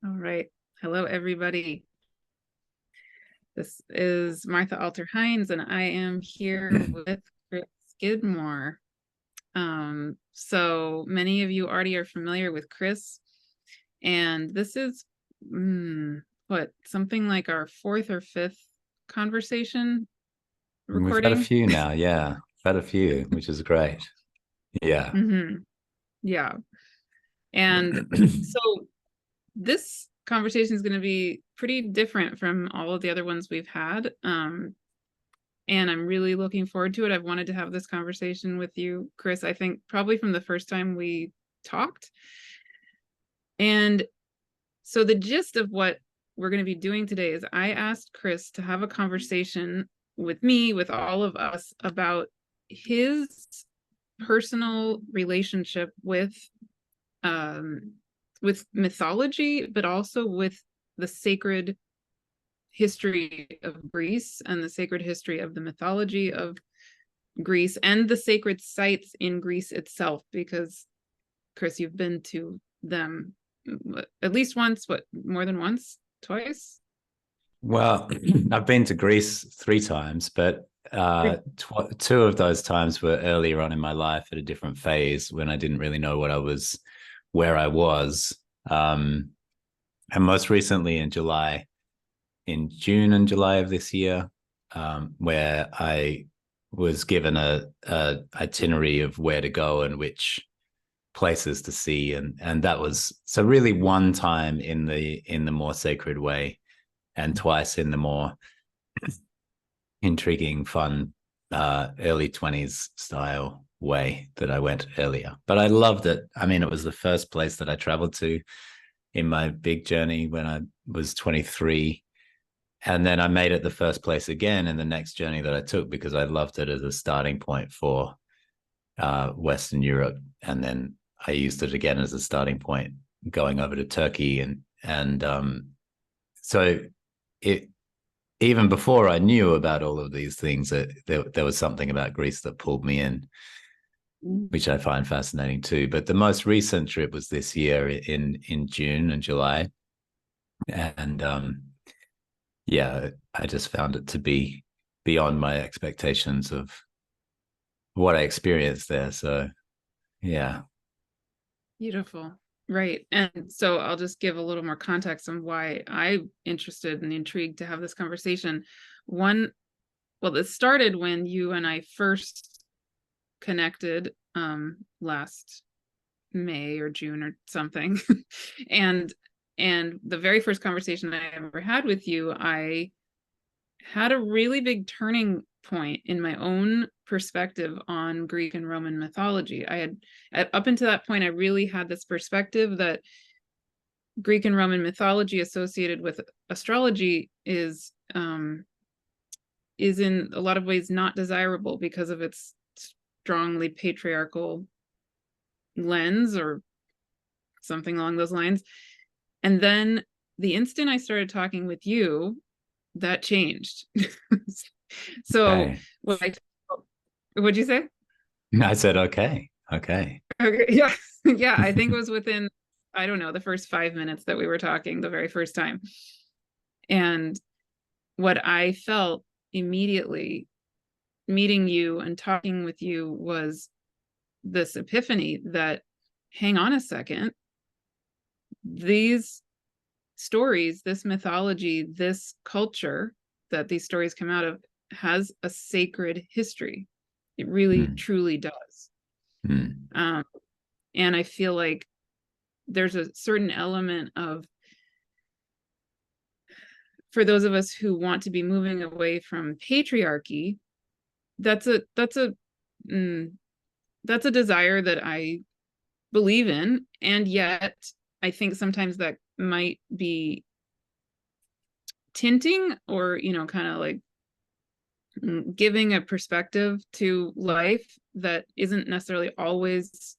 All right. Hello, everybody. This is Martha Alter Hines, and I am here with Chris Skidmore. So many of you already are familiar with Chris, and this is something like our fourth or fifth conversation We've had a recording. few now, yeah. We've had a few, which is great. Yeah. Yeah. And so this conversation is going to be pretty different from all of the other ones we've had. And I'm really looking forward to it. I've wanted to have this conversation with you, Chris, I think probably from the first time we talked. And so the gist of what we're going to be doing today is I asked Chris to have a conversation with me, with all of us, about his personal relationship with mythology, but also with the sacred history of Greece and the sacred history of the mythology of Greece and the sacred sites in Greece itself, because Chris, you've been to them at least once, more than once, twice? Well, I've been to Greece 3 times, but two of those times were earlier on in my life at a different phase when I didn't really know where I was. And most recently in June and July of this year, where I was given a itinerary of where to go and which places to see, and that was so really one time in the more sacred way, and twice in the more intriguing, fun, early 20s style way that I went earlier. But I loved it. I mean, it was the first place that I traveled to in my big journey when I was 23. And then I made it the first place again in the next journey that I took because I loved it as a starting point for Western Europe. And then I used it again as a starting point going over to Turkey. And so it, even before I knew about all of these things, there was something about Greece that pulled me in, which I find fascinating too. But the most recent trip was this year in June and July. And yeah, I just found it to be beyond my expectations of what I experienced there. So yeah. Beautiful. Right. And so I'll just give a little more context on why I'm interested and intrigued to have this conversation. One, well, it started when you and I first connected last May or June or something. and and the very first conversation I ever had with you, I had a really big turning point in my own perspective on Greek and Roman mythology. I had, up until that point, I really had this perspective that Greek and Roman mythology associated with astrology is in a lot of ways not desirable because of its strongly patriarchal lens or something along those lines. And then the instant I started talking with you, that changed. So Okay. what'd you say? I said, okay. Okay. Okay, yeah. Yeah, I think it was within, I don't know, the first 5 minutes that we were talking the very first time. And what I felt immediately meeting you and talking with you was this epiphany that, hang on a second, these stories, this mythology, this culture that these stories come out of has a sacred history. It really, Mm. truly does. Mm. Um, and I feel like there's a certain element of, for those of us who want to be moving away from patriarchy, that's a that's a mm, that's a desire that I believe in, and yet I think sometimes that might be tinting or kind of like giving a perspective to life that isn't necessarily always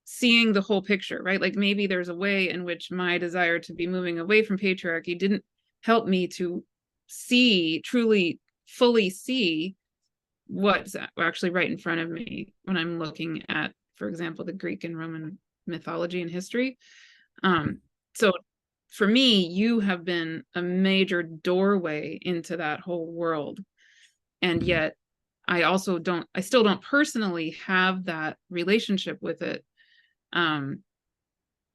seeing the whole picture, right? Like maybe there's a way in which my desire to be moving away from patriarchy didn't help me to see, truly, fully see what's actually right in front of me when I'm looking at, for example, the Greek and Roman mythology and history. Um, So for me, you have been a major doorway into that whole world. And yet I still don't personally have that relationship with it.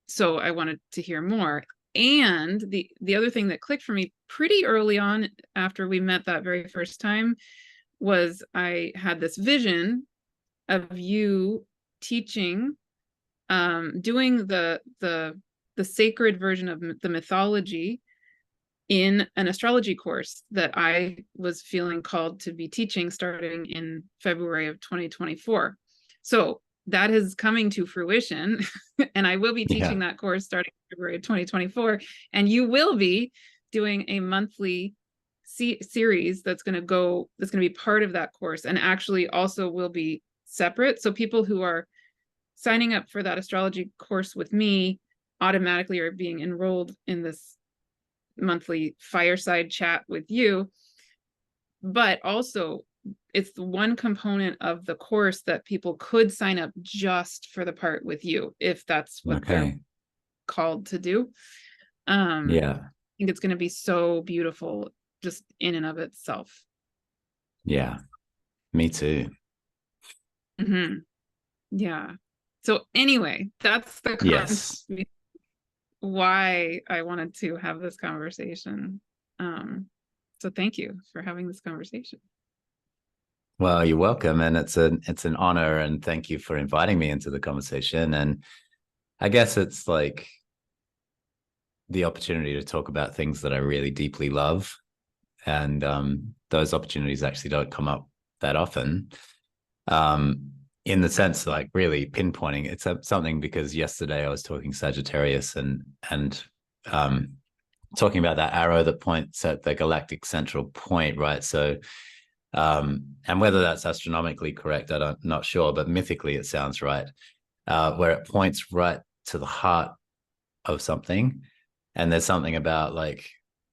So I wanted to hear more. And the other thing that clicked for me pretty early on after we met that very first time was I had this vision of you teaching, doing the sacred version of the mythology in an astrology course that I was feeling called to be teaching starting in February of 2024. So that is coming to fruition. And I will be teaching that course starting February of 2024. And you will be doing a monthly series that's going to be part of that course, and actually also will be separate. So people who are signing up for that astrology course with me automatically are being enrolled in this monthly fireside chat with you. But also, it's the one component of the course that people could sign up just for the part with you, if that's what they're called to do. I think it's going to be so beautiful just in and of itself. Yeah, me too. Mm-hmm. Yeah. So anyway, that's the Yes. why I wanted to have this conversation. So thank you for having this conversation. Well, you're welcome, and it's an honor, and thank you for inviting me into the conversation. And I guess it's like the opportunity to talk about things that I really deeply love, and those opportunities actually don't come up that often. In the sense, like really pinpointing it's something, because yesterday I was talking Sagittarius and talking about that arrow that points at the galactic central point, right? So and whether that's astronomically correct, I'm not sure, but mythically it sounds right, where it points right to the heart of something. And there's something about, like,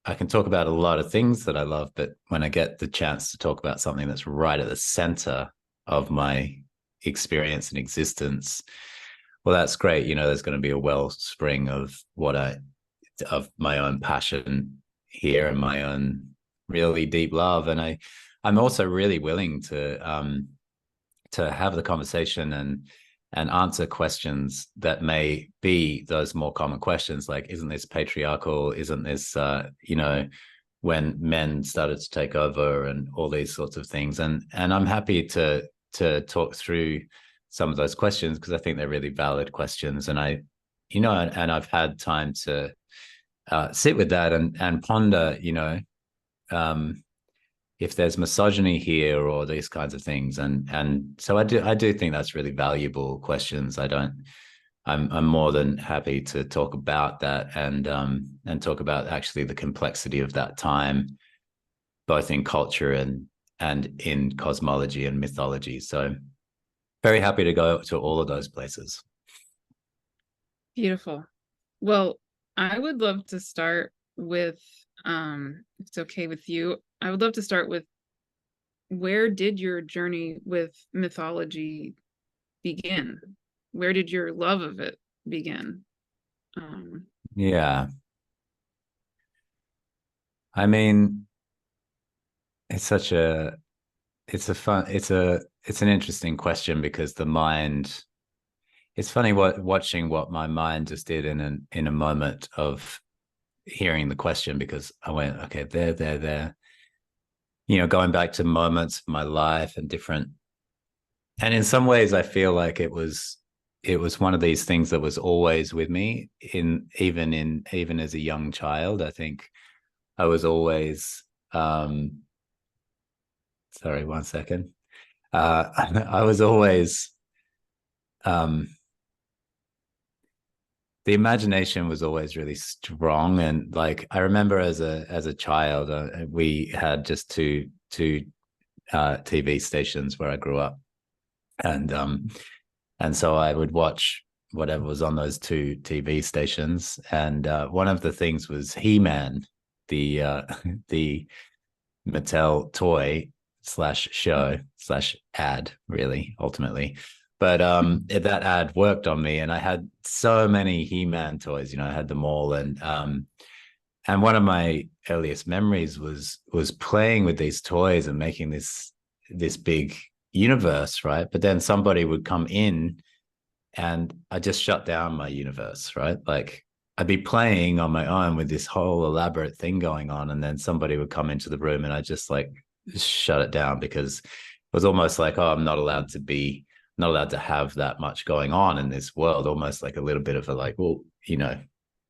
I can talk about a lot of things that I love, but when I get the chance to talk about something that's right at the center of my experience and existence, well, that's great. There's going to be a wellspring of of my own passion here and my own really deep love. And I'm also really willing to have the conversation and answer questions that may be those more common questions, like, isn't this patriarchal? Isn't this when men started to take over, and all these sorts of things. And I'm happy to talk through some of those questions, because I think they're really valid questions. And and I've had time to sit with that and ponder, if there's misogyny here or these kinds of things. And so I do think that's really valuable questions. I'm more than happy to talk about that and talk about actually the complexity of that time, both in culture and in cosmology and mythology. So very happy to go to all of those places. Beautiful. Well, I would love to start with, if it's okay with you, I would love to start with, where did your journey with mythology begin? Where did your love of it begin? Yeah. I mean, it's an interesting question, because the mind, it's funny watching what my mind just did in a moment of hearing the question, because I went, okay, there, going back to moments of my life and different, and in some ways I feel like it was one of these things that was always with me, even as a young child. I think I was always sorry, one second. I was always the imagination was always really strong. And like, I remember as a child, we had just two TV stations where I grew up, and so I would watch whatever was on those two TV stations, and one of the things was He-Man, the the Mattel toy /show /ad, really, ultimately. But that ad worked on me, and I had so many He-Man toys. I had them all, and one of my earliest memories was playing with these toys and making this big universe, right? But then somebody would come in and I just shut down my universe, right? Like I'd be playing on my own with this whole elaborate thing going on, and then somebody would come into the room and I just like shut it down, because it was almost like, oh, I'm not allowed to have that much going on in this world. Almost like a little bit of a like, well,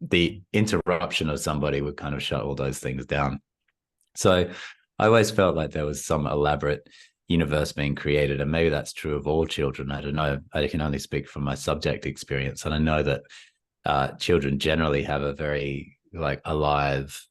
the interruption of somebody would kind of shut all those things down. So I always felt like there was some elaborate universe being created, and maybe that's true of all children. I don't know. I can only speak from my subject experience, and I know that children generally have a very like alive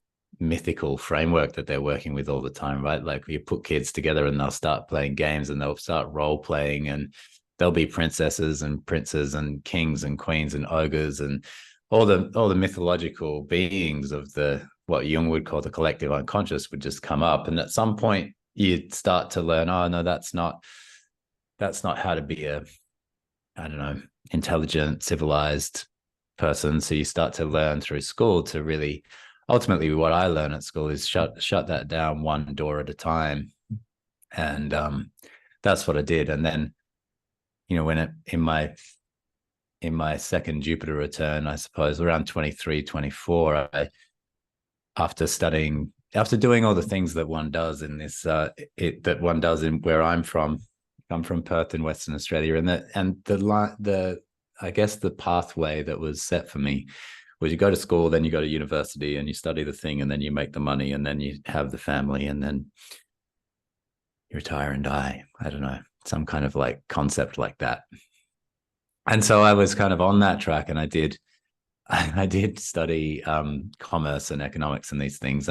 mythical framework that they're working with all the time, right? Like you put kids together and they'll start playing games and they'll start role playing, and there'll be princesses and princes and kings and queens and ogres and all the mythological beings of the what Jung would call the collective unconscious would just come up. And at some point you start to learn, oh no, that's not how to be a, I don't know, intelligent, civilized person. So you start to learn through school to really, ultimately what I learn at school is shut that down one door at a time. And that's what I did. And then, when in my second Jupiter return, I suppose around 23, 24, after doing all the things that one does in this, that one does in where I'm from. I'm from Perth in Western Australia, and the I guess the pathway that was set for me was you go to school, then you go to university, and you study the thing, and then you make the money, and then you have the family, and then you retire and die. I don't know, some kind of like concept like that. And so I was kind of on that track, and I did study commerce and economics and these things,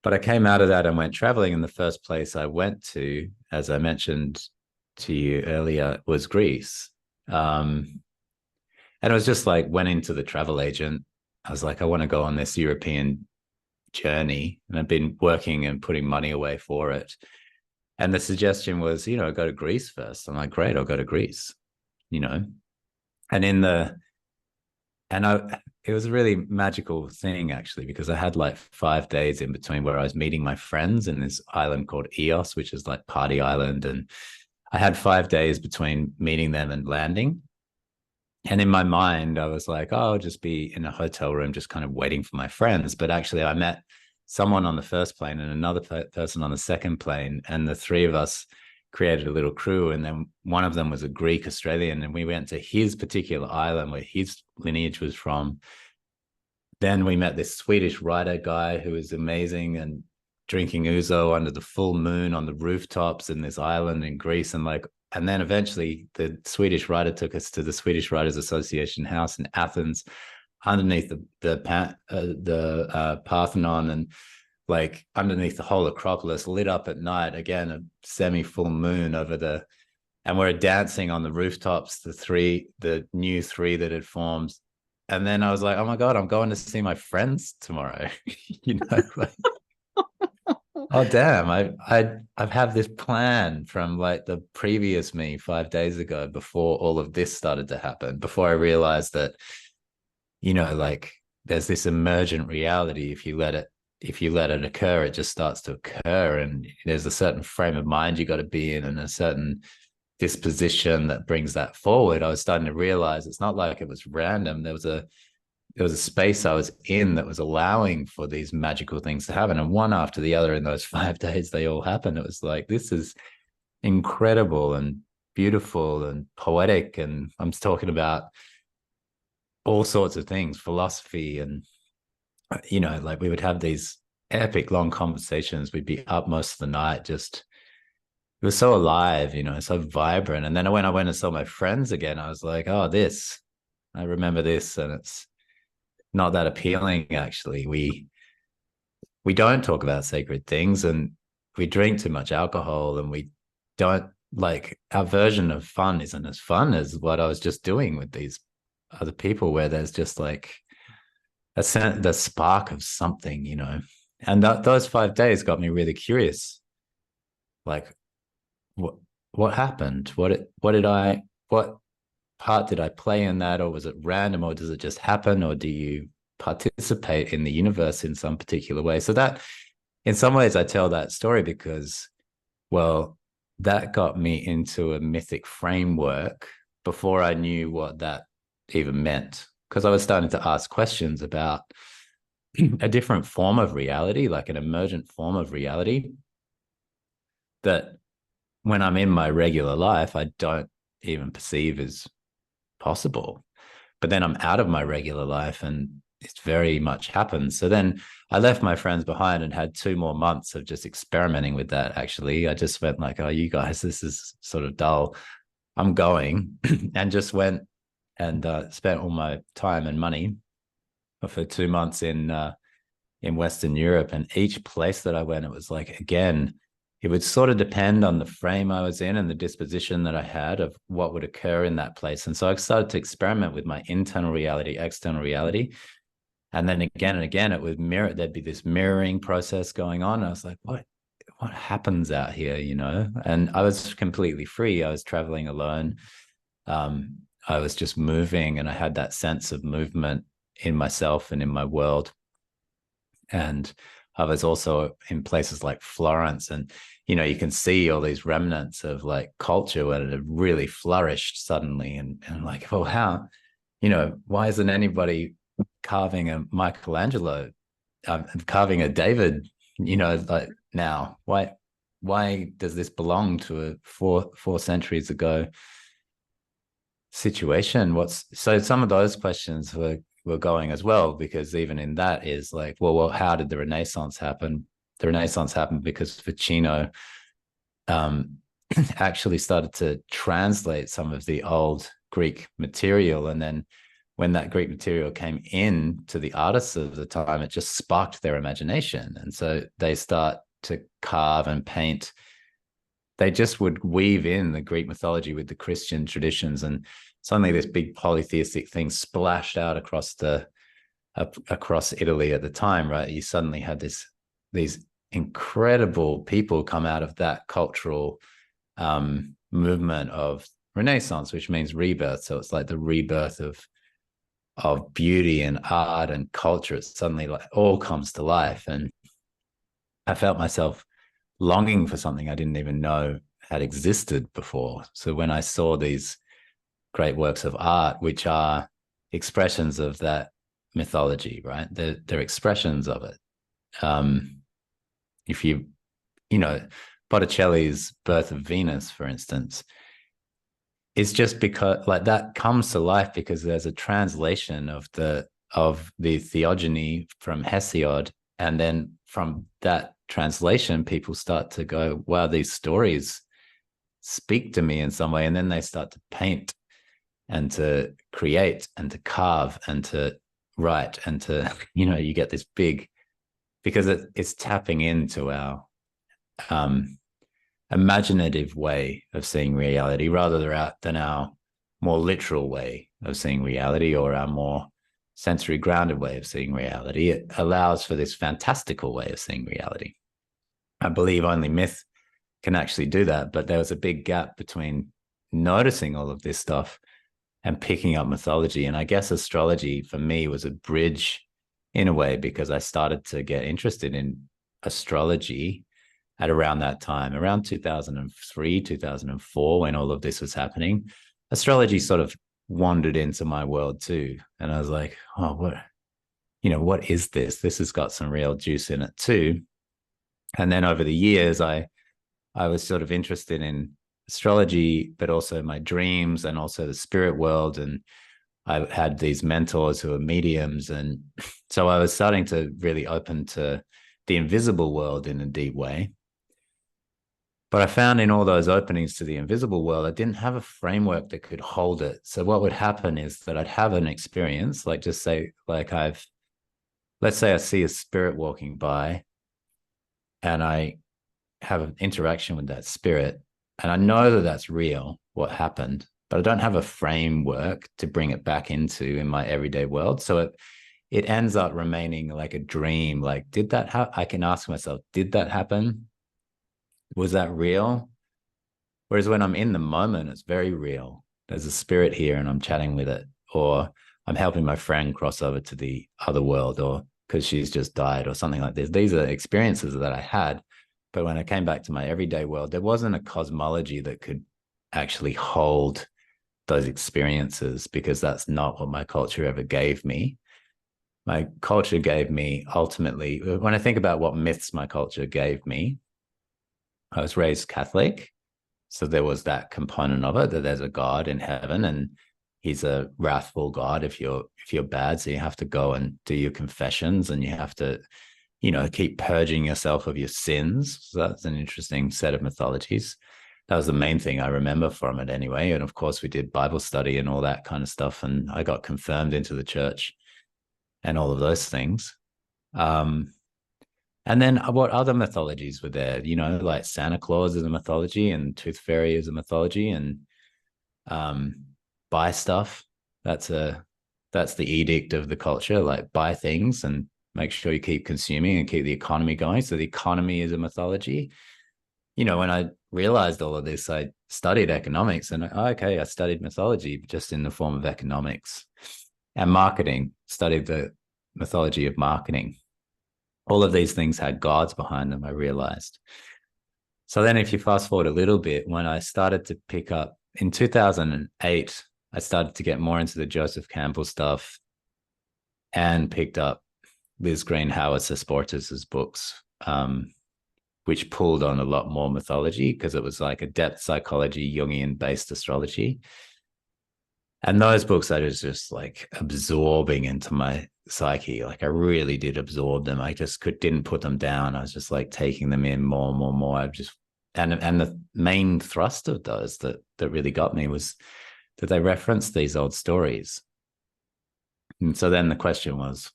but I came out of that and went traveling. And the first place I went to, as I mentioned to you earlier, was Greece. And it was just like, went into the travel agent. I was like, I want to go on this European journey, and I've been working and putting money away for it. And the suggestion was, go to Greece first. I'm like, great, I'll go to Greece, and it was a really magical thing actually, because I had like 5 days in between where I was meeting my friends in this island called Eos, which is like Party Island. And I had 5 days between meeting them and landing. And in my mind, I was like, oh, I'll just be in a hotel room, just kind of waiting for my friends. But actually I met someone on the first plane and another person on the second plane. And the three of us created a little crew. And then one of them was a Greek Australian, and we went to his particular island where his lineage was from. Then we met this Swedish writer guy who was amazing, and drinking ouzo under the full moon on the rooftops in this island in Greece. And then eventually the Swedish writer took us to the Swedish Writers Association house in Athens, underneath the Parthenon, and like underneath the whole Acropolis, lit up at night, again, a semi-full moon over and we're dancing on the rooftops, the new three that had formed. And then I was like, oh my God, I'm going to see my friends tomorrow. Like, oh damn, I've had this plan from like the previous me 5 days ago, before all of this started to happen, before I realized that, like there's this emergent reality. If you let it occur, it just starts to occur. And there's a certain frame of mind you got to be in, and a certain disposition that brings that forward. I was starting to realize it's not like it was random. There was a space I was in that was allowing for these magical things to happen. And one after the other in those 5 days, they all happened. It was like, this is incredible and beautiful and poetic. And I'm talking about all sorts of things, philosophy, and like we would have these epic long conversations. We'd be up most of the night. Just, it was so alive, so vibrant. And then when I went and saw my friends again, I was like, oh, I remember this. And it's not that appealing, actually. We don't talk about sacred things, and we drink too much alcohol, and we don't, like, our version of fun isn't as fun as what I was just doing with these other people, where there's just like the spark of something, and those 5 days got me really curious. Like, what happened? What part did I play in that, or was it random, or does it just happen, or do you participate in the universe in some particular way? So that, in some ways, I tell that story because, well, that got me into a mythic framework before I knew what that even meant. Because I was starting to ask questions about a different form of reality, like an emergent form of reality that when I'm in my regular life, I don't even perceive as possible. But then I'm out of my regular life and it's very much happens. So then I left my friends behind and had 2 more months of just experimenting with that. Actually, I just went like, oh, you guys, this is sort of dull. I'm going and just went and spent all my time and money for 2 months in Western Europe. And each place that I went, it was like, again, it would sort of depend on the frame I was in and the disposition that I had of what would occur in that place. And so I started to experiment with my internal reality, external reality. And then again and again, it would mirror, there'd be this mirroring process going on. And I was like, what happens out here, you know? And I was completely free. I was traveling alone. I was just moving, and I had that sense of movement in myself and in my world. And I was also in places like Florence, and you can see all these remnants of like culture when it had really flourished suddenly. And like, well, how, why isn't anybody carving a Michelangelo, carving a David, like now? Why does this belong to a four centuries ago situation? So some of those questions were going as well, because even in that is like, well, how did the Renaissance happen? The Renaissance happened because Ficino actually started to translate some of the old Greek material. And then when that Greek material came in to the artists of the time, it just sparked their imagination. And so they start to carve and paint. They just would weave in the Greek mythology with the Christian traditions, and suddenly this big polytheistic thing splashed out across Italy at the time, right? You suddenly had these incredible people come out of that cultural movement of Renaissance, which means rebirth. So it's like the rebirth of beauty and art and culture. It suddenly like all comes to life, and I felt myself longing for something I didn't even know had existed before. So when I saw these great works of art, which are expressions of that mythology, right? They're expressions of it. If Botticelli's Birth of Venus, for instance, is just because like that comes to life because there's a translation of the theogony from Hesiod, and then from that translation, people start to go, wow, these stories speak to me in some way. And then they start to paint and to create and to carve and to write and to, you get this big, because it's tapping into our imaginative way of seeing reality rather than our more literal way of seeing reality, or our more sensory grounded way of seeing reality. It allows for this fantastical way of seeing reality. I believe only myth can actually do that, but there was a big gap between noticing all of this stuff and picking up mythology. And I guess astrology for me was a bridge in a way, because I started to get interested in astrology at around that time, around 2003, 2004, when all of this was happening. Astrology sort of wandered into my world too. And I was like, oh, what is this? This has got some real juice in it too. And then over the years, I was sort of interested in astrology, but also my dreams and also the spirit world. And I had these mentors who were mediums. And so I was starting to really open to the invisible world in a deep way. But I found in all those openings to the invisible world, I didn't have a framework that could hold it. So what would happen is that I'd have an experience, like just say, like let's say I see a spirit walking by and I have an interaction with that spirit, and I know that that's real, what happened, but I don't have a framework to bring it back into in my everyday world. So it ends up remaining like a dream. Like, did that happen? I can ask myself, did that happen? Was that real? Whereas when I'm in the moment, it's very real. There's a spirit here and I'm chatting with it, or I'm helping my friend cross over to the other world, or because she's just died or something like this. These are experiences that I had. But when I came back to my everyday world, there wasn't a cosmology that could actually hold those experiences, because that's not what my culture ever gave me. My culture gave me, ultimately, when I think about what myths my culture gave me, I was raised Catholic. So there was that component of it, that there's a God in heaven and he's a wrathful God if you're bad. So you have to go and do your confessions and you have to, keep purging yourself of your sins. So that's an interesting set of mythologies. That was the main thing I remember from it anyway. And of course, we did Bible study and all that kind of stuff. And I got confirmed into the church and all of those things. And then what other mythologies were there? Like Santa Claus is a mythology and Tooth Fairy is a mythology, and buy stuff. That's the edict of the culture, like buy things and make sure you keep consuming and keep the economy going. So the economy is a mythology. When I realized all of this, I studied economics and I studied mythology just in the form of economics and marketing, studied the mythology of marketing. All of these things had gods behind them, I realized. So then if you fast forward a little bit, when I started to pick up in 2008, I started to get more into the Joseph Campbell stuff and picked up Liz Green-Howard Sesportus's books, which pulled on a lot more mythology because it was like a depth psychology, Jungian-based astrology. And those books I was just like absorbing into my psyche. Like I really did absorb them. I just didn't put them down. I was just like taking them in more and more and more. And the main thrust of those that really got me was that they referenced these old stories. And so then the question was,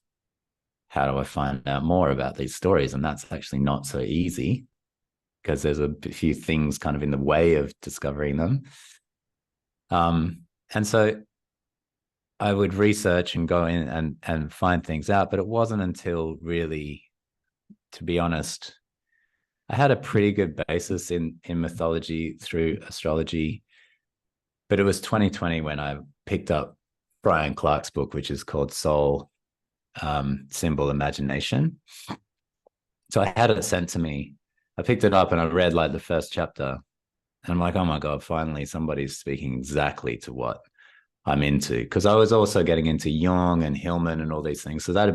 how do I find out more about these stories? And that's actually not so easy because there's a few things kind of in the way of discovering them. And so I would research and go in and find things out, but it wasn't until really, to be honest, I had a pretty good basis in mythology through astrology, but it was 2020 when I picked up Brian Clark's book, which is called Soul Symbol Imagination. So I had it sent to me. I picked it up and I read like the first chapter. And I'm like, oh my God, finally somebody's speaking exactly to what I'm into. Because I was also getting into Jung and Hillman and all these things. So that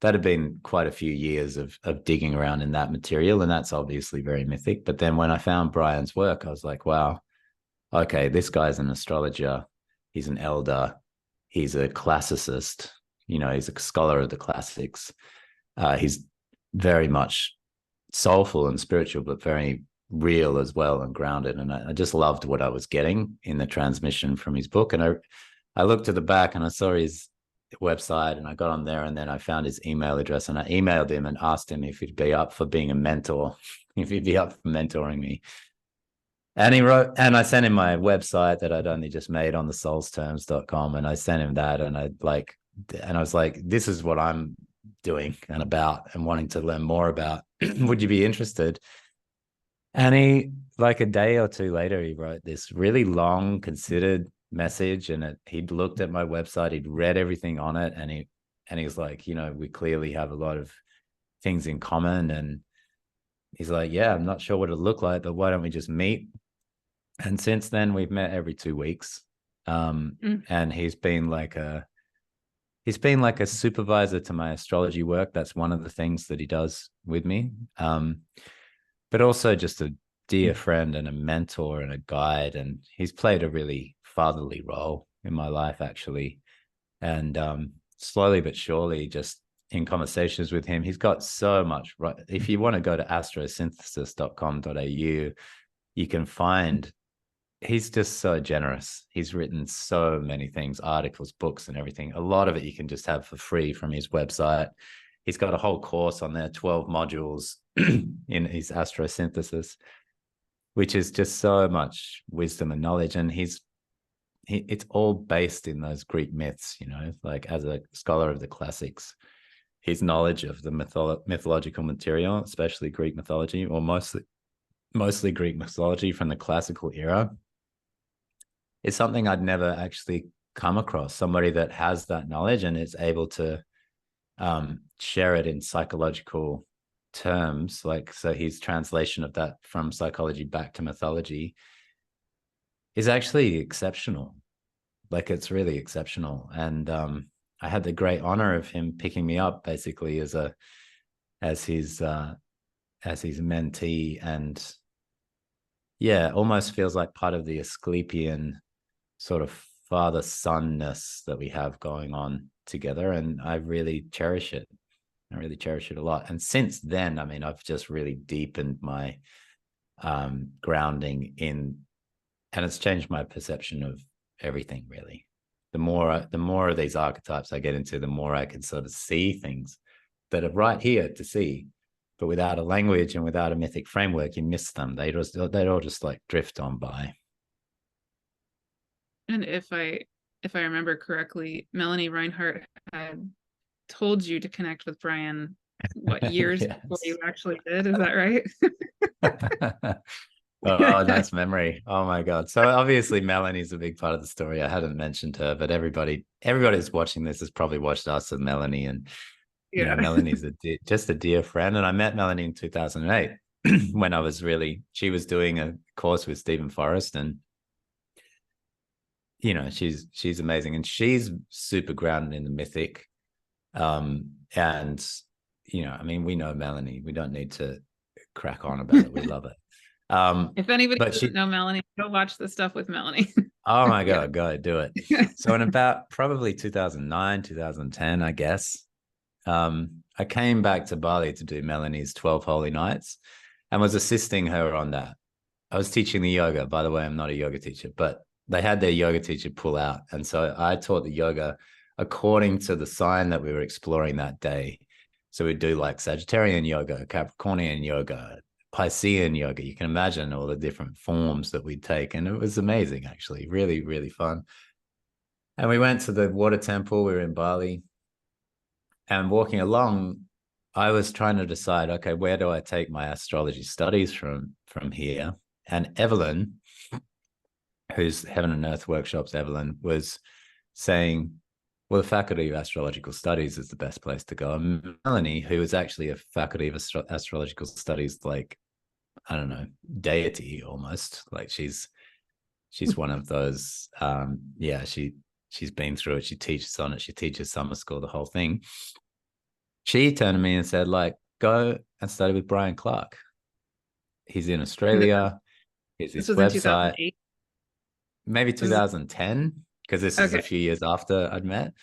had been quite a few years of digging around in that material. And that's obviously very mythic. But then when I found Brian's work, I was like, wow, okay, this guy's an astrologer. He's an elder. He's a classicist. He's a scholar of the classics. He's very much soulful and spiritual, but very real as well and grounded. And I just loved what I was getting in the transmission from his book. And I looked at the back and I saw his website and I got on there and then I found his email address and I emailed him and asked him if he'd be up for being a mentor, if he'd be up for mentoring me. And he wrote, and I sent him my website that I'd only just made on the soulsterms.com. And I sent him that and I was like, this is what I'm doing and about and wanting to learn more about. Would you be interested? And he, like a day or two later, he wrote this really long, considered message. And he'd looked at my website, he'd read everything on it. And he was like, we clearly have a lot of things in common. And he's like, yeah, I'm not sure what it'll look like, but why don't we just meet? And since then we've met every 2 weeks. And he's been like a supervisor to my astrology work. That's one of the things that he does with me. But also just a dear friend and a mentor and a guide. And he's played a really fatherly role in my life, actually. And slowly but surely, just in conversations with him, he's got so much, right? If you want to go to astrosynthesis.com.au, you can find, he's just so generous. He's written so many things, articles, books, and everything. A lot of it you can just have for free from his website. He's got a whole course on there, 12 modules in his astrosynthesis, which is just so much wisdom and knowledge. And it's all based in those Greek myths, like as a scholar of the classics, his knowledge of the mythological material, especially Greek mythology, or mostly mostly Greek mythology from the classical era, is something I'd never actually come across. Somebody that has that knowledge and is able to share it in psychological terms. Like, so his translation of that from psychology back to mythology is actually exceptional. Like, it's really exceptional. And I had the great honor of him picking me up basically as his mentee, and yeah, almost feels like part of the Asclepian sort of father sonness that we have going on together, and I really cherish it. I really cherish it a lot. And since then, I mean, I've just really deepened my grounding in, and it's changed my perception of everything, really. The more of these archetypes I get into, the more I can sort of see things that are right here to see, but without a language and without a mythic framework, you miss them. They'd all just like drift on by. And if I remember correctly, Melanie Reinhart had told you to connect with Brian what, years before you actually did, is that right? Oh, nice memory. Oh my God. So obviously Melanie's a big part of the story. I hadn't mentioned her, but everybody who's watching this has probably watched us and Melanie. And, you know, Yeah. Melanie's just a dear friend. And I met Melanie in 2008 when she was doing a course with Stephen Forrest, and, you know, she's amazing, and she's super grounded in the mythic. And, you know, I mean, we know Melanie. We don't need to crack on about it. We love it. If anybody But doesn't know Melanie, go watch the stuff with Melanie. oh my Yeah. God, go do it. So in about probably 2009, 2010, I guess, I came back to Bali to do Melanie's 12 Holy Nights and was assisting her on that. I was teaching the yoga. By the way, I'm not a yoga teacher, but they had their yoga teacher pull out. And so I taught the yoga according to the sign that we were exploring that day. So we'd do like Sagittarian yoga, Capricornian yoga, Piscean yoga. You can imagine all the different forms that we'd take. And it was amazing, actually, really, really fun. And we went to the water temple. We were in Bali, and walking along, I was trying to decide, okay, where do I take my astrology studies from here? And Evelyn, who's Heaven and Earth Workshops, Evelyn, was saying, well, the Faculty of Astrological Studies is the best place to go. And Melanie, who is actually a Faculty of Astrological Studies, like, I don't know, deity almost. Like, she's one of those. Yeah, she's been through it. She teaches on it. She teaches summer school, the whole thing. She turned to me and said, like, go and study with Brian Clark. He's in Australia. Here's This his was in website. 2008. Maybe 2010, because this is a few years after I'd met.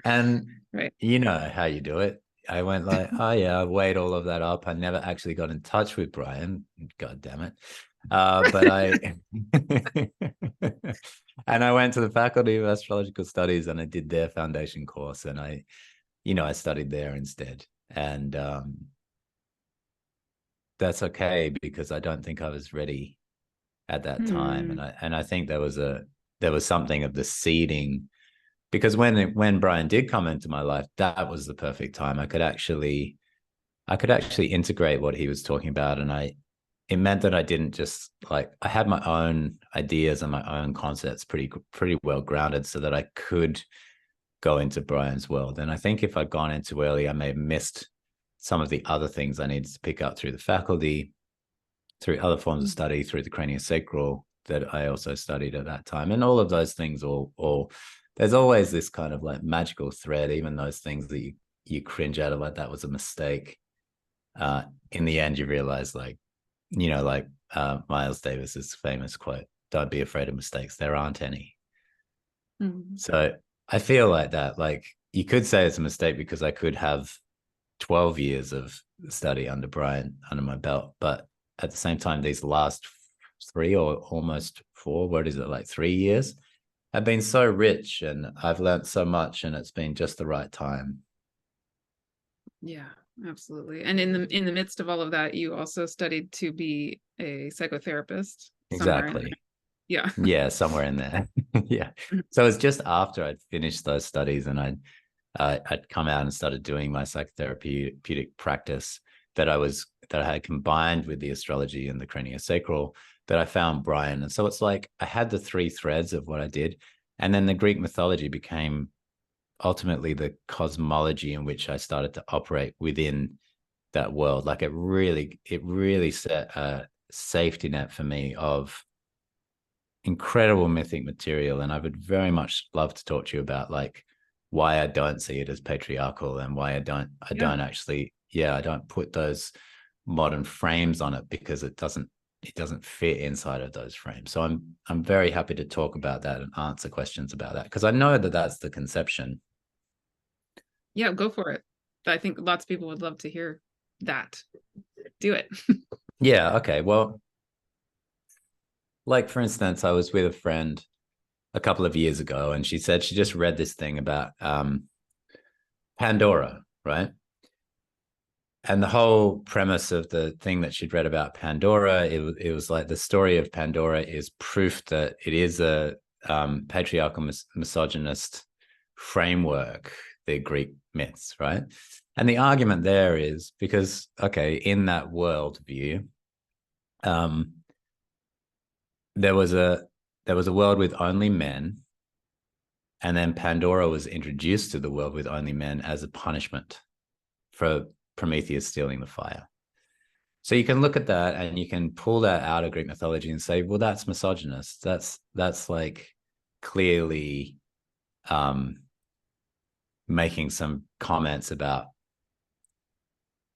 And right. you know how you do it. I went like, oh yeah, I weighed all of that up. I never actually got in touch with Brian. God damn it. But I and I went to the Faculty of Astrological Studies and I did their foundation course, and I studied there instead. And that's okay, because I don't think I was ready at that time. And I think there was something of the seeding, because when Brian did come into my life, that was the perfect time. I could actually integrate what he was talking about, and it meant that I didn't just, like, I had my own ideas and my own concepts pretty well grounded, so that I could go into Brian's world. And I think if I'd gone in too early, I may have missed some of the other things I needed to pick up through the faculty, through other forms of study, through the craniosacral that I also studied at that time. And all of those things, all there's always this kind of like magical thread, even those things that you cringe at, like, that was a mistake. In the end, you realize, like, Miles Davis's famous quote, "Don't be afraid of mistakes. There aren't any." So I feel like that, like, you could say it's a mistake because I could have 12 years of study under Brian under my belt. But at the same time, these last 3 or almost 4, what is it, like 3 years, have been so rich, and I've learned so much, and it's been just the right time. Yeah, absolutely. And in the midst of all of that, you also studied to be a psychotherapist somewhere in there. Exactly. Yeah. Yeah, somewhere in there. Yeah. So it's just after I'd finished those studies and I'd come out and started doing my psychotherapeutic practice that I was that I had combined with the astrology and the craniosacral that I found Brian. And so it's like I had the three threads of what I did. And then the Greek mythology became ultimately the cosmology in which I started to operate within that world. Like it really set a safety net for me of incredible mythic material. And I would very much love to talk to you about like why I don't see it as patriarchal and why I don't actually, I don't put those modern frames on it because it doesn't fit inside of those frames. So I'm very happy to talk about that and answer questions about that because I know that that's the conception. Yeah, go for it. I think lots of people would love to hear that. Do it. Yeah. Okay. Well, like for instance, I was with a friend a couple of years ago, and she said she just read this thing about Pandora, right? And the whole premise of the thing that she'd read about Pandora, it was like the story of Pandora is proof that it is a patriarchal misogynist framework, the Greek myths, right? And the argument there is because, okay, in that worldview, there was a world with only men, and then Pandora was introduced to the world with only men as a punishment for Prometheus stealing the fire. So you can look at that and you can pull that out of Greek mythology and say, well, that's misogynist. That's like clearly making some comments about,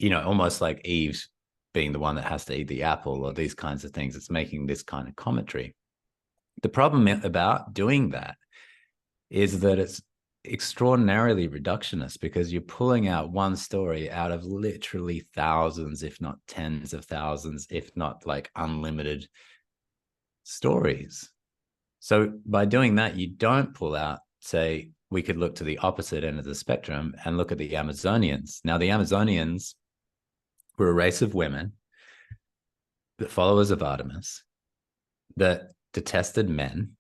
almost like Eve being the one that has to eat the apple or these kinds of things. It's making this kind of commentary. The problem about doing that is that it's extraordinarily reductionist because you're pulling out one story out of literally thousands, if not tens of thousands, if not like unlimited stories. So by doing that, you don't pull out, say, we could look to the opposite end of the spectrum and look at the Amazonians. Now, the Amazonians were a race of women, the followers of Artemis, that detested men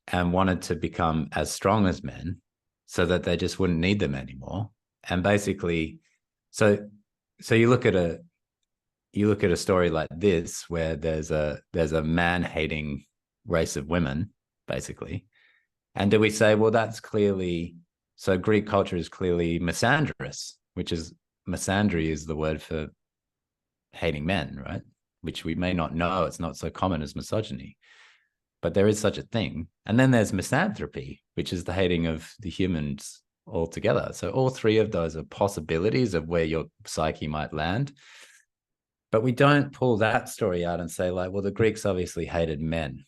and wanted to become as strong as men so that they just wouldn't need them anymore. And basically, so you look at a story like this where there's a man-hating race of women, basically. And do we say, well, that's clearly, so Greek culture is clearly misandrous, which is, misandry is the word for hating men, right? Which we may not know, it's not so common as misogyny, but there is such a thing. And then there's misanthropy, which is the hating of the humans altogether. So all three of those are possibilities of where your psyche might land. But we don't pull that story out and say, like, well, the Greeks obviously hated men,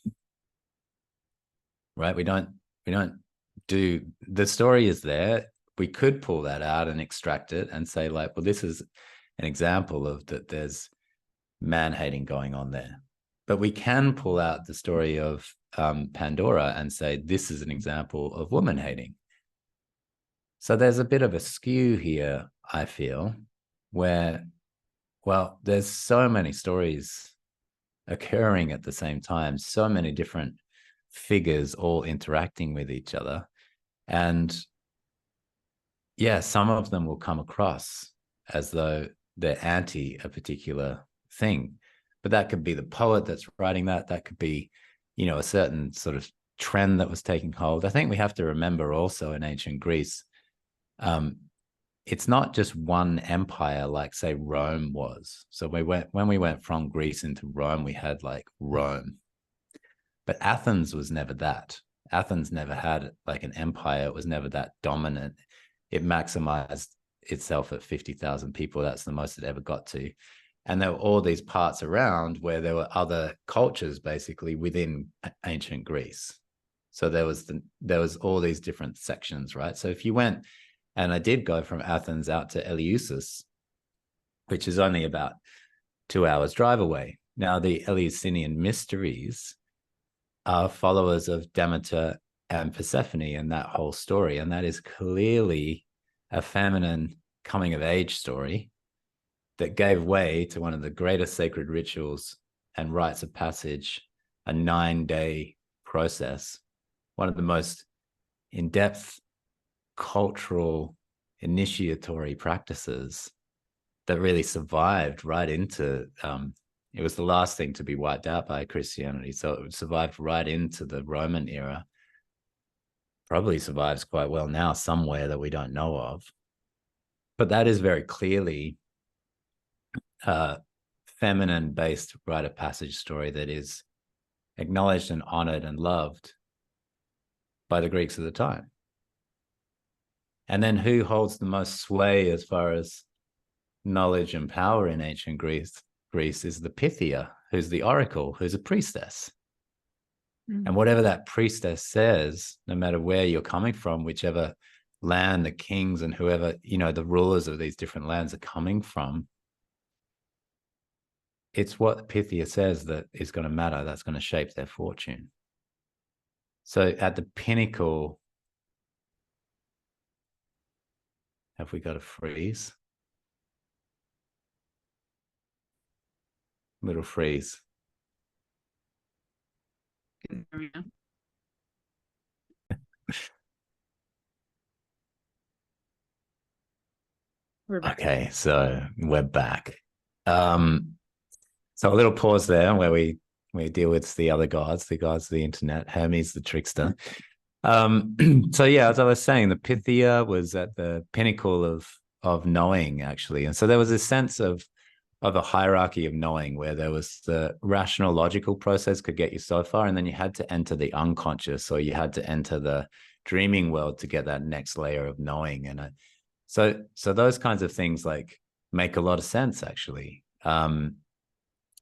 right? We don't do, the story is there. We could pull that out and extract it and say, like, well, this is an example of that there's man hating going on there. But we can pull out the story of Pandora and say, this is an example of woman hating. So there's a bit of a skew here, I feel, where, well, there's so many stories occurring at the same time, so many different figures all interacting with each other. And yeah, some of them will come across as though they're anti a particular thing. But that could be the poet that's writing that. That could be, a certain sort of trend that was taking hold. I think we have to remember also in ancient Greece, it's not just one empire like, say, Rome was. So when we went from Greece into Rome, we had like Rome. But Athens was never that. Athens never had like an empire. It was never that dominant. It maximized itself at 50,000 people. That's the most it ever got to. And there were all these parts around where there were other cultures basically within ancient Greece. So there was all these different sections, right? So if you went, and I did go from Athens out to Eleusis, which is only about 2 hours drive away. Now the Eleusinian mysteries are followers of Demeter and Persephone and that whole story. And that is clearly a feminine coming of age story that gave way to one of the greatest sacred rituals and rites of passage, a 9-day process, one of the most in-depth cultural initiatory practices that really survived right into it was the last thing to be wiped out by Christianity. So it survived right into the Roman era. Probably survives quite well now somewhere that we don't know of. But that is very clearly a feminine-based rite of passage story that is acknowledged and honored and loved by the Greeks of the time. And then who holds the most sway as far as knowledge and power in ancient Greece is the Pythia, who's the oracle, who's a priestess. And whatever that priestess says, no matter where you're coming from, whichever land the kings and whoever, the rulers of these different lands are coming from, it's what Pythia says that is going to matter, that's going to shape their fortune. So at the pinnacle, have we got a freeze? Little freeze. We're back. Okay, so we're back. So a little pause there where we deal with the other gods, the gods of the internet, Hermes the trickster. So yeah, as I was saying, the Pythia was at the pinnacle of knowing, actually. And so there was a sense of a hierarchy of knowing where there was the rational logical process could get you so far, and then you had to enter the unconscious, or you had to enter the dreaming world to get that next layer of knowing. And so those kinds of things like make a lot of sense, actually.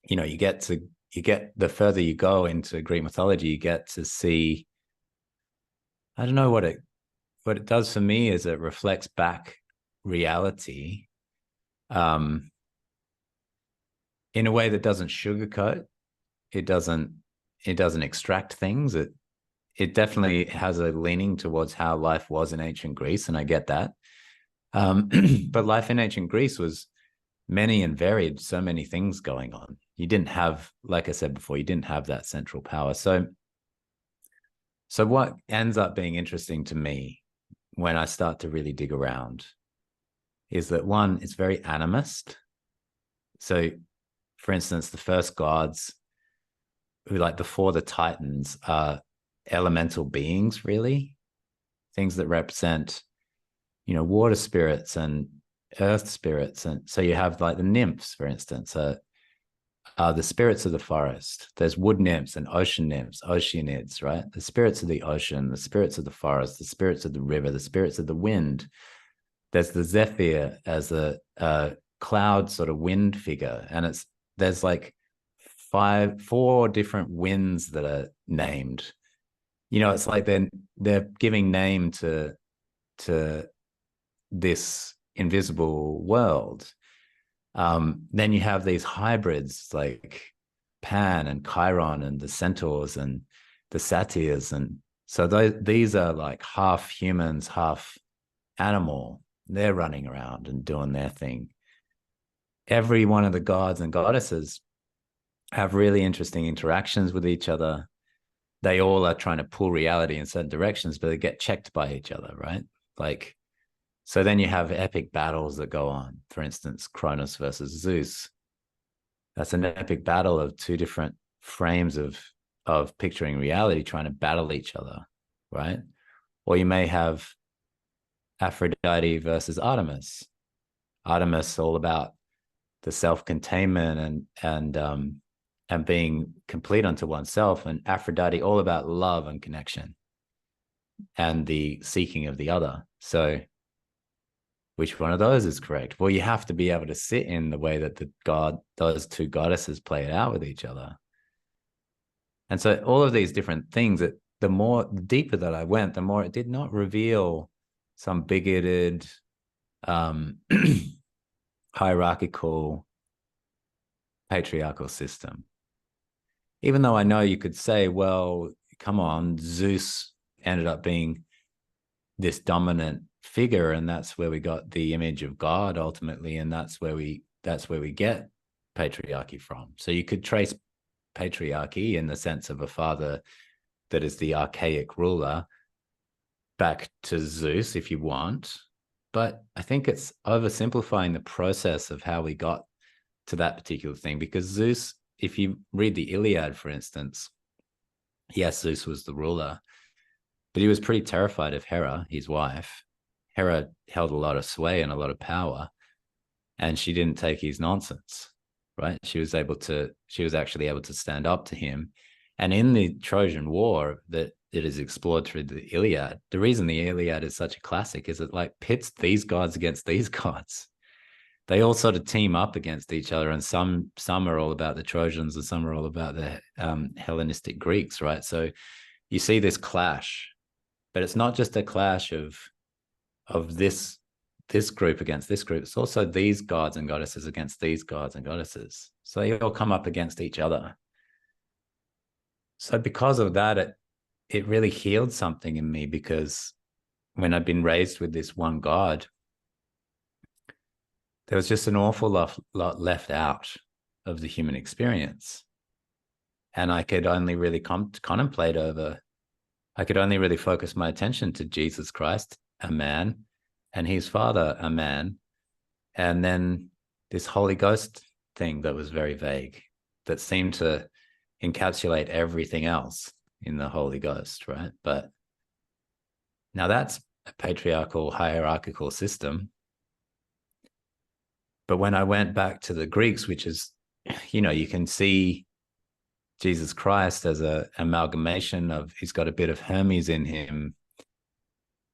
You get the further you go into Greek mythology, you get to see, I don't know what it does for me is it reflects back reality in a way that doesn't sugarcoat. It doesn't extract things. It definitely has a leaning towards how life was in ancient Greece, and I get that. But life in ancient Greece was many and varied, so many things going on. You didn't have, like I said before, you didn't have that central power. So what ends up being interesting to me when I start to really dig around is that, one, it's very animist. So, for instance, the first gods, who, like before the Titans, are elemental beings, really, things that represent, water spirits and earth spirits. And so you have like the nymphs, for instance, the spirits of the forest. There's wood nymphs and ocean nymphs, oceanids, right? The spirits of the ocean, the spirits of the forest, the spirits of the river, the spirits of the wind. There's the zephyr as a cloud sort of wind figure. And there's like 4 different winds that are named. It's like they're giving name to this invisible world. Then you have these hybrids like Pan and Chiron and the centaurs and the satyrs. And so these are like half humans, half animal. They're running around and doing their thing. Every one of the gods and goddesses have really interesting interactions with each other. They all are trying to pull reality in certain directions, but they get checked by each other, right? Like, so then you have epic battles that go on. For instance, Kronos versus Zeus. That's an epic battle of 2 different frames of picturing reality trying to battle each other, right? Or you may have Aphrodite versus Artemis. Artemis all about the self-containment and being complete unto oneself, and Aphrodite all about love and connection and the seeking of the other. So which one of those is correct? Well, you have to be able to sit in the way that those 2 goddesses play it out with each other. And so all of these different things, that the deeper that I went, the more it did not reveal some bigoted, hierarchical, patriarchal system. Even though I know you could say, well, come on, Zeus ended up being this dominant figure, and that's where we got the image of God ultimately, and that's where we get patriarchy from. So you could trace patriarchy in the sense of a father that is the archaic ruler back to Zeus if you want, But I think it's oversimplifying the process of how we got to that particular thing, because Zeus, if you read the Iliad, for instance, yes, Zeus was the ruler, but he was pretty terrified of Hera, his wife. Hera held a lot of sway and a lot of power, and she didn't take his nonsense, right? She was actually able to stand up to him. And in the Trojan War that it is explored through the Iliad, the reason the Iliad is such a classic is it like pits these gods against these gods. They all sort of team up against each other, and some are all about the Trojans and some are all about the Hellenistic Greeks, right? So you see this clash, but it's not just a clash of this group against this group. It's also these gods and goddesses against these gods and goddesses. So they all come up against each other. So because of that, it really healed something in me, because when I'd been raised with this one God, there was just an awful lot left out of the human experience. And I could only really contemplate over, I could only really focus my attention to Jesus Christ, a man, and his father, a man, and then this Holy Ghost thing that was very vague, that seemed to encapsulate everything else in the Holy Ghost, right? But now that's a patriarchal, hierarchical system. But when I went back to the Greeks, which is, you can see Jesus Christ as an amalgamation of, he's got a bit of Hermes in him,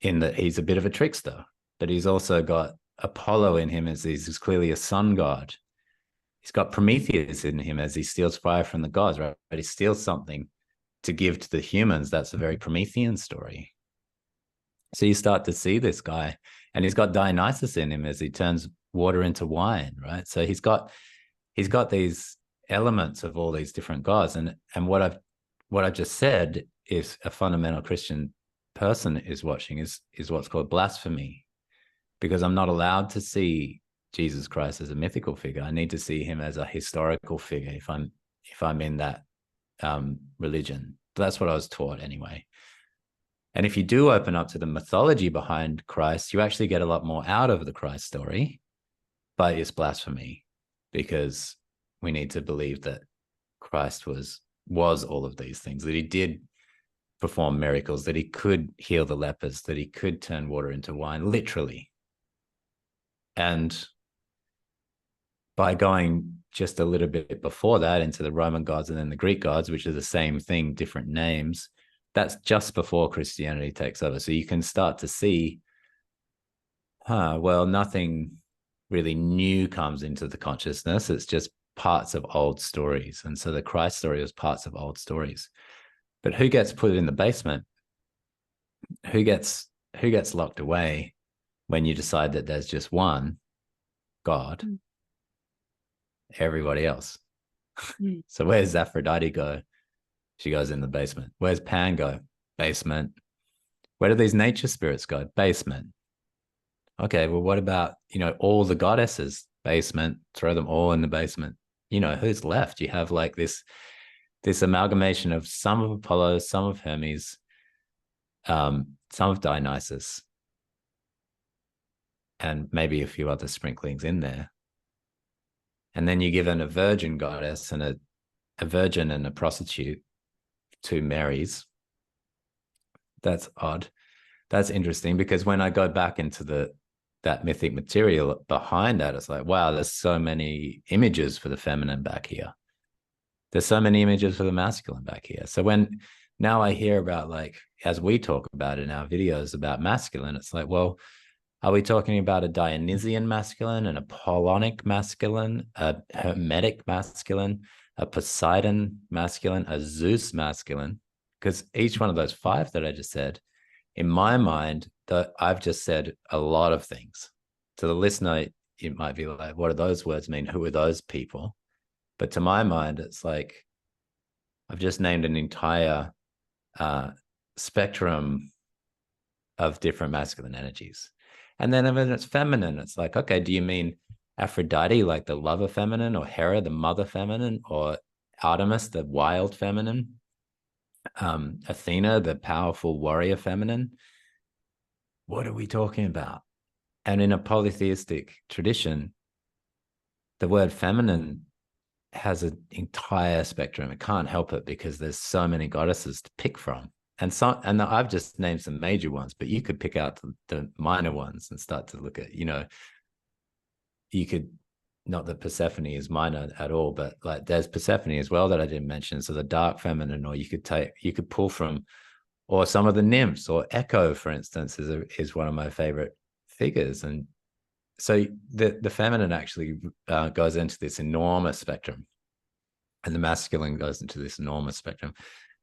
in that he's a bit of a trickster, but he's also got Apollo in him as he's clearly a sun god. He's got Prometheus in him as he steals fire from the gods, right? But he steals something to give to the humans. That's a very Promethean story. So you start to see this guy, and he's got Dionysus in him as he turns water into wine, right? So he's got these elements of all these different gods. And what I've just said, if a fundamental Christian person is watching, is what's called blasphemy, because I'm not allowed to see Jesus Christ as a mythical figure. I need to see him as a historical figure if I'm in that religion. That's what I was taught anyway. And if you do open up to the mythology behind Christ, you actually get a lot more out of the Christ story, but it's blasphemy, because we need to believe that Christ was all of these things, that he did perform miracles, that he could heal the lepers, that he could turn water into wine, literally. And by going just a little bit before that into the Roman gods and then the Greek gods, which are the same thing, different names, that's just before Christianity takes over. So you can start to see, well, nothing really new comes into the consciousness. It's just parts of old stories. And so the Christ story was parts of old stories. But who gets put in the basement? Who gets locked away when you decide that there's just one God? Everybody else. So where's Aphrodite go? She goes in the basement. Where's Pan go? Basement. Where do these nature spirits go? Basement. Okay, well, what about, all the goddesses? Basement. Throw them all in the basement. Who's left? You have like this amalgamation of some of Apollo, some of Hermes, some of Dionysus, and maybe a few other sprinklings in there. And then you give a virgin goddess and a virgin and a prostitute, two Marys. That's odd. That's interesting, because when I go back into that mythic material behind that, it's like, wow, there's so many images for the feminine back here. There's so many images for the masculine back here. So when now I hear about, like, as we talk about in our videos about masculine, it's like, well, are we talking about a Dionysian masculine, an Apollonic masculine, a Hermetic masculine, a Poseidon masculine, a Zeus masculine? Because each one of those five that I just said, in my mind, that I've just said a lot of things. To the listener, it might be like, what do those words mean? Who are those people? But to my mind, it's like, I've just named an entire spectrum of different masculine energies. And then when it's feminine, it's like, okay, do you mean Aphrodite, like the lover feminine, or Hera, the mother feminine, or Artemis, the wild feminine, Athena, the powerful warrior feminine? What are we talking about? And in a polytheistic tradition, the word feminine has an entire spectrum. It can't help it because there's so many goddesses to pick from. And I've just named some major ones, but you could pick out the minor ones and start to look at, you could, not that Persephone is minor at all, but like there's Persephone as well that I didn't mention. So the dark feminine, or you could pull from, or some of the nymphs, or Echo, for instance, is one of my favorite figures. And so the feminine actually goes into this enormous spectrum, and the masculine goes into this enormous spectrum.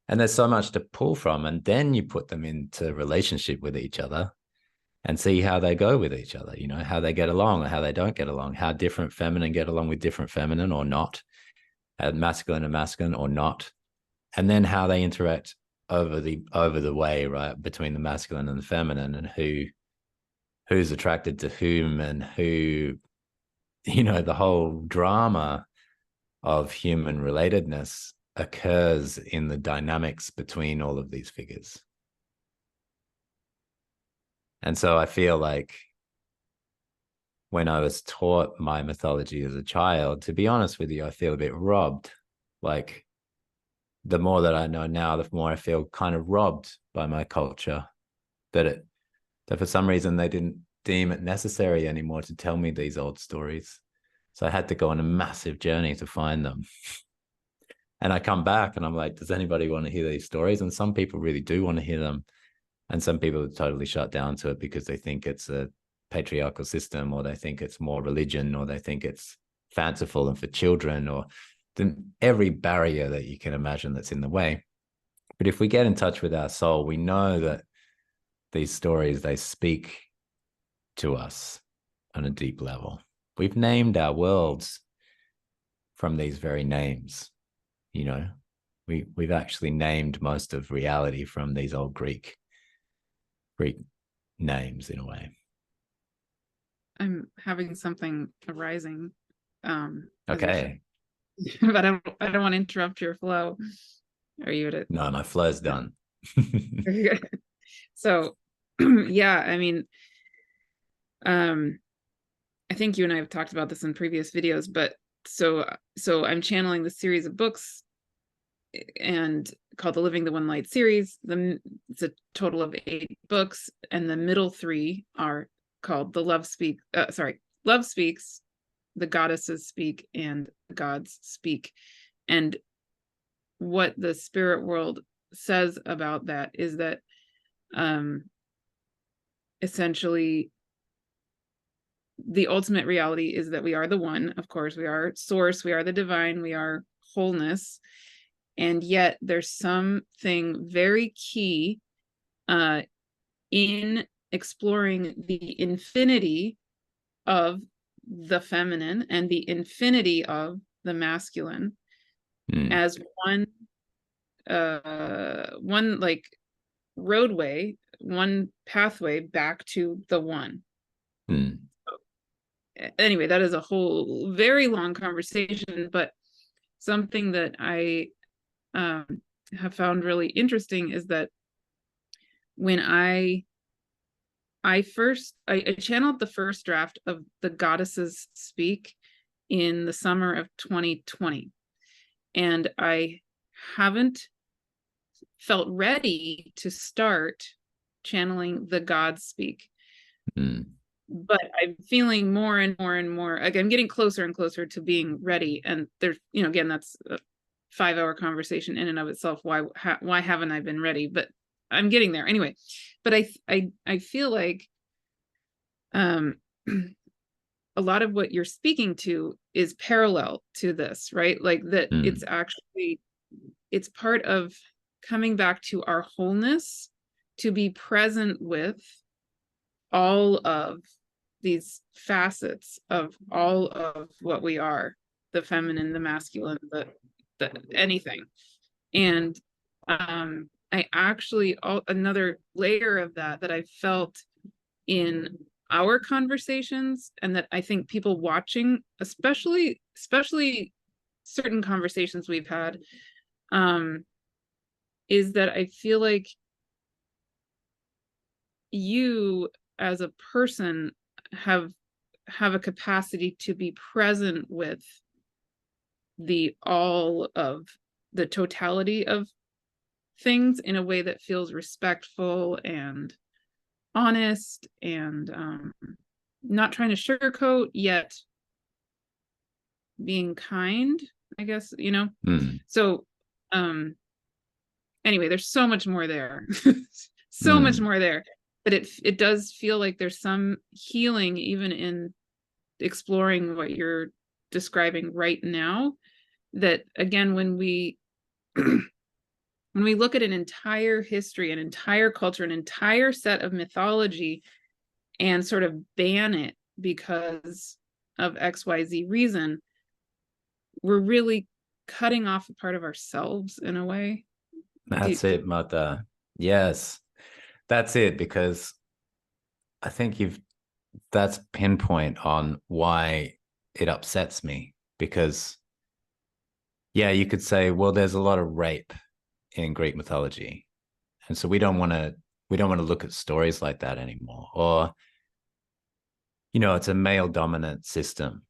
And there's so much to pull from. And then you put them into relationship with each other and see how they go with each other, how they get along or how they don't get along, how different feminine get along with different feminine or not, masculine and masculine or not. And then how they interact over the way, right, between the masculine and the feminine, and who's attracted to whom, and who, the whole drama of human relatedness occurs in the dynamics between all of these figures. And so I feel like when I was taught my mythology as a child, to be honest with you, I feel a bit robbed. Like, the more that I know now, the more I feel kind of robbed by my culture, that for some reason they didn't deem it necessary anymore to tell me these old stories. So I had to go on a massive journey to find them. And I come back and I'm like, does anybody want to hear these stories? And some people really do want to hear them. And some people are totally shut down to it because they think it's a patriarchal system, or they think it's more religion, or they think it's fanciful and for children, or every barrier that you can imagine that's in the way. But if we get in touch with our soul, we know that these stories, they speak to us on a deep level. We've named our worlds from these very names. We've actually named most of reality from these old Greek names, in a way. I'm having something arising. Okay. But I don't want to interrupt your flow. Are you at it? No, my flow's done. So, yeah, I mean, I think you and I have talked about this in previous videos, but so I'm channeling the series of books and called the Living the One Light series. It's a total of 8 books, and the middle 3 are called the Love Speaks, the Goddesses Speak, and the Gods Speak. And what the spirit world says about that is that essentially the ultimate reality is that we are the one. Of course, we are source, we are the divine, we are wholeness. And yet there's something very key in exploring the infinity of the feminine and the infinity of the masculine as one like roadway, one pathway back to the one. Anyway, that is a whole very long conversation, but something that I have found really interesting is that when I channeled the first draft of the Goddesses Speak in the summer of 2020, and I haven't felt ready to start channeling the Gods Speak. But I'm feeling more and more and more, like I'm getting closer and closer to being ready. And there's, again, that's a 5-hour conversation in and of itself. Why haven't I been ready? But I'm getting there anyway. But I feel like a lot of what you're speaking to is parallel to this, right? Like that it's part of coming back to our wholeness, to be present with all of these facets of all of what we are, the feminine, the masculine, the anything. And I actually, another layer of that I felt in our conversations, and that I think people watching, especially certain conversations we've had, is that I feel like you as a person have a capacity to be present with the all of the totality of things in a way that feels respectful and honest, and not trying to sugarcoat, yet being kind, I guess, you know. So anyway, there's so much more there. So much more there, but it does feel like there's some healing even in exploring what you're describing right now. That again, when we when we look at an entire history, an entire culture, an entire set of mythology, and sort of ban it because of XYZ reason, we're really cutting off a part of ourselves in a way. That's it, Mother. Yes, that's it, because I think that's pinpoint on why it upsets me. Because yeah, you could say, well, there's a lot of rape in Greek mythology, and so we don't want to look at stories like that anymore. Or, it's a male dominant system.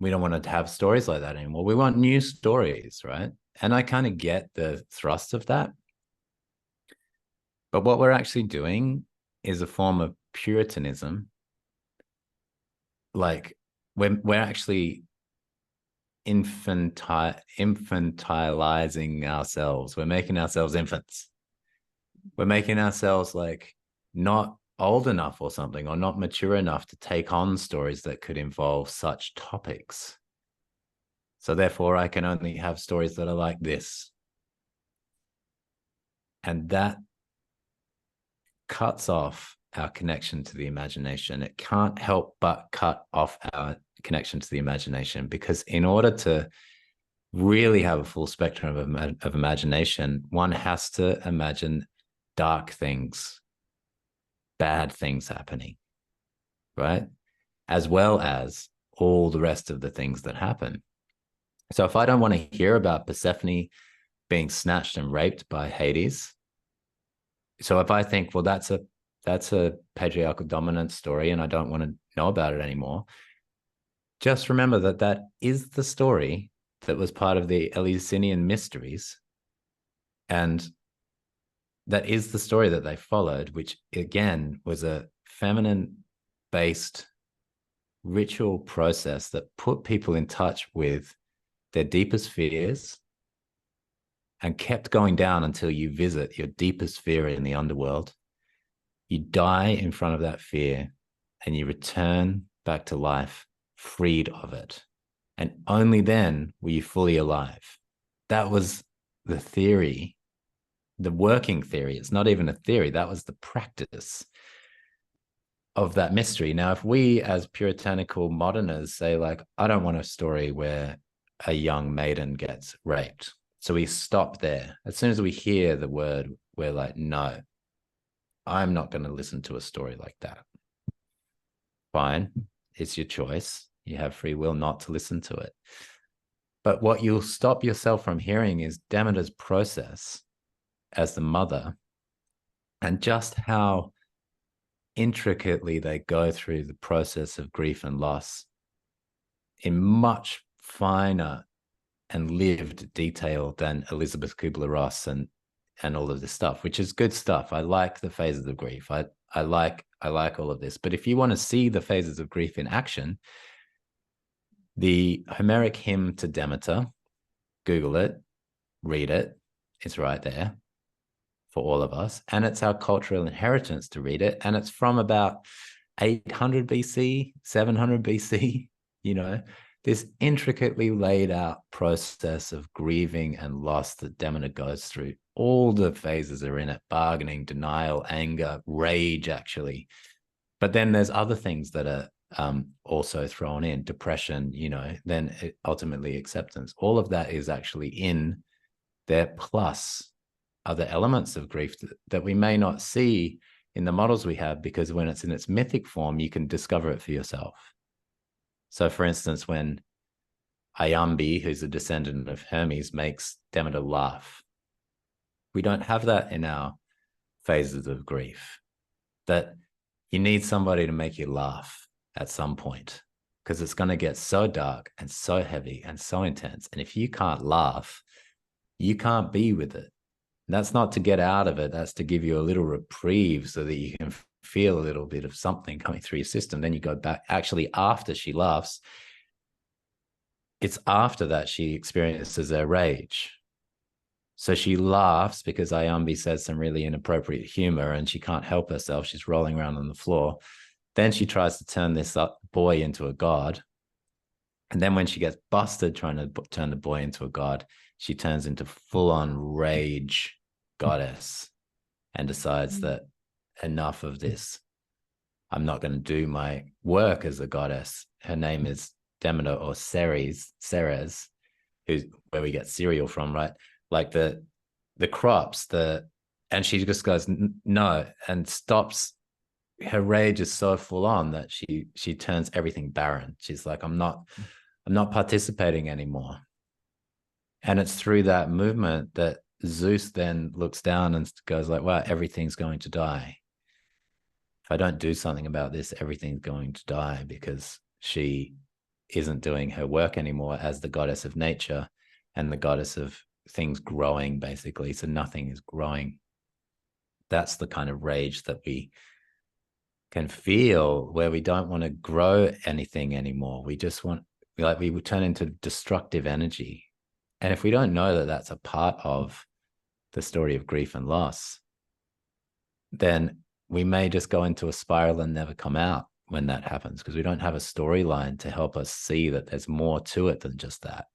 We don't want to have stories like that anymore. We want new stories, right? And I kind of get the thrust of that. But what we're actually doing is a form of Puritanism. Like we're actually infantilizing ourselves. We're making ourselves infants. We're making ourselves like not old enough or something, or not mature enough to take on stories that could involve such topics. So therefore, I can only have stories that are like this. And that cuts off our connection to the imagination. It can't help but cut off our connection to the imagination, because in order to really have a full spectrum of imagination, one has to imagine dark things, bad things happening, right? As well as all the rest of the things that happen. So if I don't want to hear about Persephone being snatched and raped by Hades, so if I think, well, that's a patriarchal dominant story and I don't want to know about it anymore, just remember that is the story that was part of the Eleusinian mysteries. And that is the story that they followed, which again was a feminine-based ritual process that put people in touch with their deepest fears and kept going down until you visit your deepest fear in the underworld. You die in front of that fear and you return back to life freed of it. And only then were you fully alive. That was the theory, the working theory. It's not even a theory. That was the practice of that mystery. Now, if we as puritanical moderners say, like, I don't want a story where a young maiden gets raped, so we stop there. As soon as we hear the word, we're like, no, I'm not going to listen to a story like that. Fine. It's your choice. You have free will not to listen to it. But what you'll stop yourself from hearing is Demeter's process as the mother, and just how intricately they go through the process of grief and loss in much finer and lived detail than Elizabeth Kubler-Ross and all of this stuff, which is good stuff. I like the phases of grief. I like all of this. But if you want to see the phases of grief in action, the Homeric hymn to Demeter, Google it, read it. It's right there for all of us. And it's our cultural inheritance to read it. And it's from about 800 BC, 700 BC, this intricately laid out process of grieving and loss that Demeter goes through. All the phases are in it: bargaining, denial, anger, rage, actually. But then there's other things that are also thrown in: depression, then ultimately acceptance. All of that is actually in there, plus other elements of grief that we may not see in the models we have, because when it's in its mythic form, you can discover it for yourself. So for instance, when Iambe, who's a descendant of Hermes, makes Demeter laugh, we don't have that in our phases of grief, that you need somebody to make you laugh. at some point, because it's going to get so dark and so heavy and so intense. And if you can't laugh, you can't be with it. That's not to get out of it. That's to give you a little reprieve so that you can feel a little bit of something coming through your system. Then you go back. Actually, after she laughs, it's after that she experiences her rage. So she laughs because Ayambi says some really inappropriate humor and she can't help herself. She's rolling around on the floor. Then she tries to turn this boy into a god. And then when she gets busted trying to turn the boy into a god, she turns into full-on rage goddess and decides that enough of this. I'm not going to do my work as a goddess. Her name is Demeter or Ceres, who's where we get cereal from, right? Like the crops, and she just goes no and stops. Her rage is so full on that she turns everything barren. She's like, I'm not participating anymore. And it's through that movement that Zeus then looks down and goes like, wow, everything's going to die. If I don't do something about this, everything's going to die, because she isn't doing her work anymore as the goddess of nature and the goddess of things growing, basically. So nothing is growing. That's the kind of rage that we can feel, where we don't want to grow anything anymore. We just want, like, we would turn into destructive energy. And if we don't know that that's a part of the story of grief and loss, then we may just go into a spiral and never come out when that happens, because we don't have a storyline to help us see that there's more to it than just that.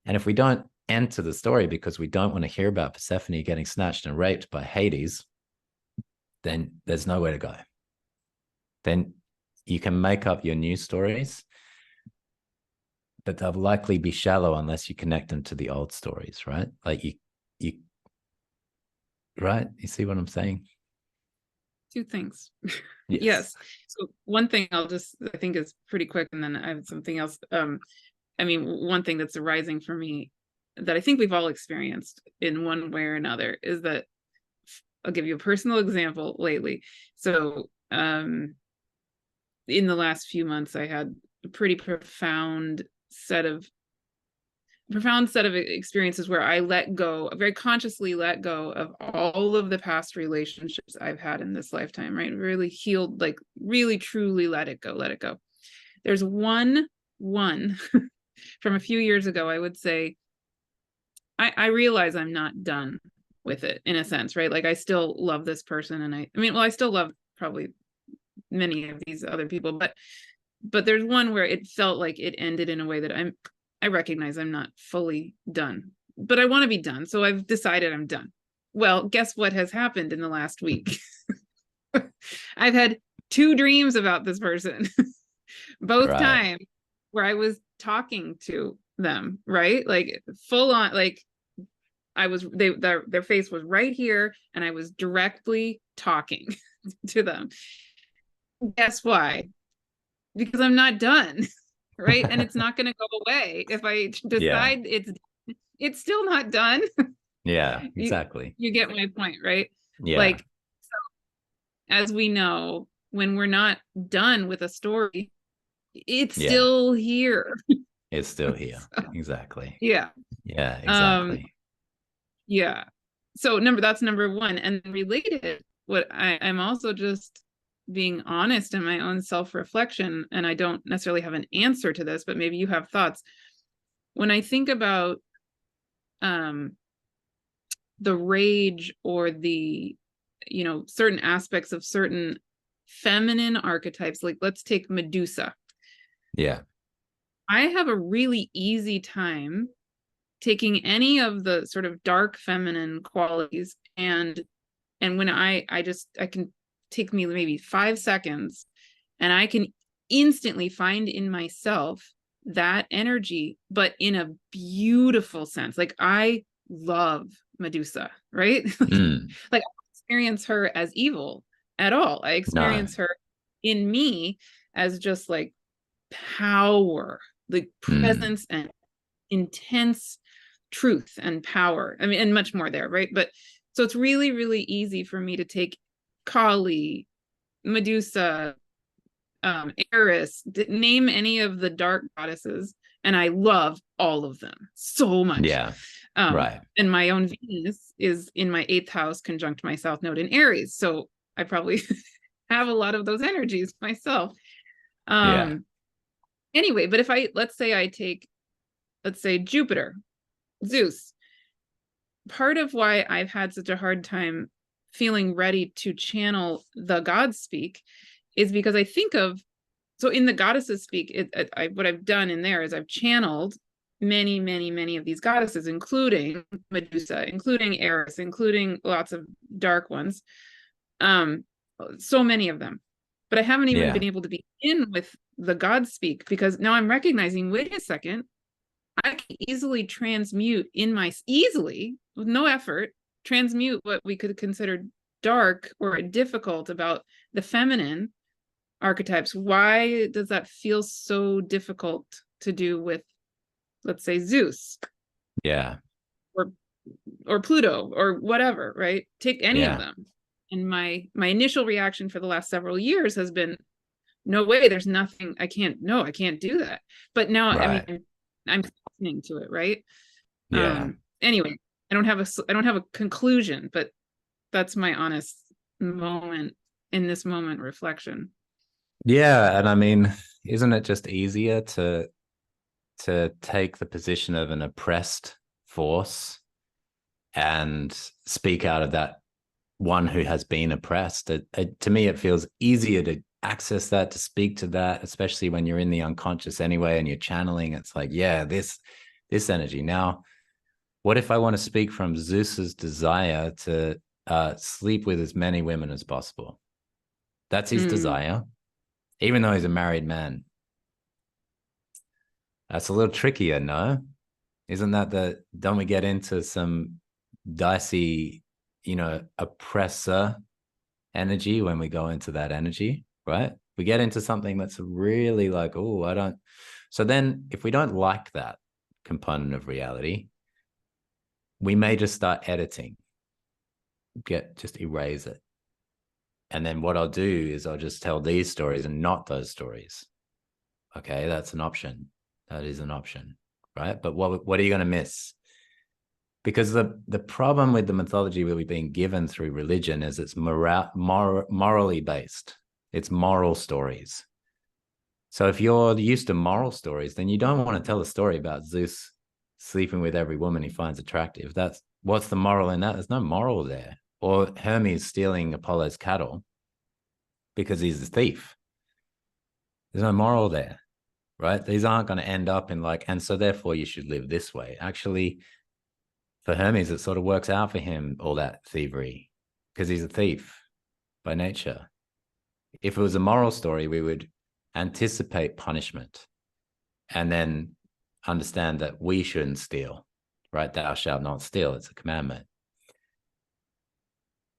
And if we don't enter the story because we don't want to hear about Persephone getting snatched and raped by Hades, then there's nowhere to go. Then you can make up your new stories, but they'll likely be shallow unless you connect them to the old stories, right? Like you right? You see what I'm saying? Two things. Yes. Yes. So one thing I think is pretty quick, and then I have something else. I mean, one thing that's arising for me that I think we've all experienced in one way or another is that, I'll give you a personal example lately. So in the last few months, I had a pretty profound set of experiences where I very consciously let go of all of the past relationships I've had in this lifetime, right? Really healed, like really truly let it go. There's one from a few years ago, I would say, I realize I'm not done with it, in a sense, right? Like, I still love this person, and I still love probably many of these other people, but there's one where it felt like it ended in a way that I recognize I'm not fully done, but I want to be done. So I've decided I'm done. Well, guess what has happened in the last week? I've had 2 dreams about this person, both times where I was talking to them, right? Like full on, like their face was right here and I was directly talking to them. Guess why? Because I'm not done. Right. And it's not going to go away. If I decide it's still not done. Yeah, exactly. You get my point, right? Yeah. Like, so, as we know, when we're not done with a story, it's still here. It's still here. So, exactly. Yeah. Yeah, exactly. Yeah. So that's number one. And related, what I'm also just being honest in my own self-reflection, and I don't necessarily have an answer to this, but maybe you have thoughts. When I think about the rage or the, certain aspects of certain feminine archetypes, like let's take Medusa. Yeah. I have a really easy time taking any of the sort of dark feminine qualities and when I can take me maybe 5 seconds and I can instantly find in myself that energy, but in a beautiful sense. Like, I love Medusa, right? Like I don't experience her as evil at all. I experience her in me as just like power, like presence and intense truth and power. I mean, and much more there, right? But so it's really, really easy for me to take Kali, Medusa, Eris, name any of the dark goddesses, and I love all of them so much. Yeah. Right. And my own Venus is in my 8th house conjunct my South Node in Aries. So I probably have a lot of those energies myself. Yeah. Anyway, but if let's say Jupiter, Zeus, part of why I've had such a hard time feeling ready to channel the gods speak is because I think of, so in the goddesses speak, what I've done in there is I've channeled many, many, many of these goddesses, including Medusa, including Eris, including lots of dark ones. So many of them. But I haven't even been able to begin with the God speak, because now I'm recognizing, wait a second, I can easily transmute easily, with no effort, transmute what we could consider dark or difficult about the feminine archetypes. Why does that feel so difficult to do with, let's say, Zeus? Yeah. Or Pluto or whatever, right? Take any of them. And my initial reaction for the last several years has been, no way, there's nothing, I can't do that. But now, I mean, I'm listening to it, right? Yeah. Anyway, I don't have a conclusion, but that's my honest moment in this moment reflection. Yeah. And I mean, isn't it just easier to take the position of an oppressed force and speak out of that one who has been oppressed? To me, it feels easier to access that, to speak to that, especially when you're in the unconscious anyway and you're channeling. It's like, yeah, this energy. Now, what if I want to speak from Zeus's desire to sleep with as many women as possible? That's his desire, even though he's a married man. That's a little trickier, no? Isn't that don't we get into some dicey, oppressor energy when we go into that energy, right? We get into something that's really like, oh, I don't. So then if we don't like that component of reality, we may just start editing, just erase it. And then what I'll do is I'll just tell these stories and not those stories. Okay, that's an option. That is an option, right? But what are you going to miss? Because the problem with the mythology we've been given through religion is it's morally based. It's moral stories. So if you're used to moral stories, then you don't want to tell a story about Zeus sleeping with every woman he finds attractive. What's the moral in that? There's no moral there. Or Hermes stealing Apollo's cattle because he's a thief. There's no moral there, right? These aren't going to end up in and so therefore you should live this way. Actually, for Hermes, it sort of works out for him, all that thievery, because he's a thief by nature. If it was a moral story, we would anticipate punishment and then understand that we shouldn't steal, right? Thou shalt not steal. It's a commandment.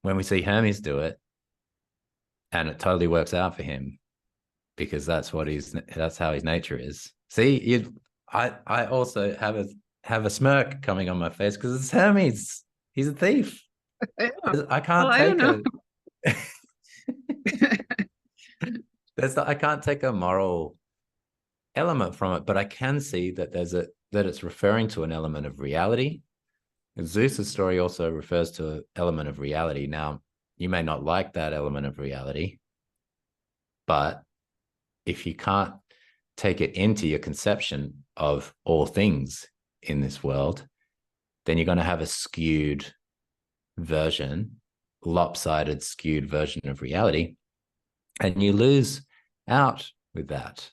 When we see Hermes do it, and it totally works out for him, because that's how his nature is. See, I also have a smirk coming on my face because it's Hermes. He's a thief. I can't I can't take a moral element from it, but I can see that that it's referring to an element of reality. Zeus's story also refers to an element of reality. Now, you may not like that element of reality, but if you can't take it into your conception of all things in this world, then you're going to have a lopsided, skewed version of reality, and you lose out with that.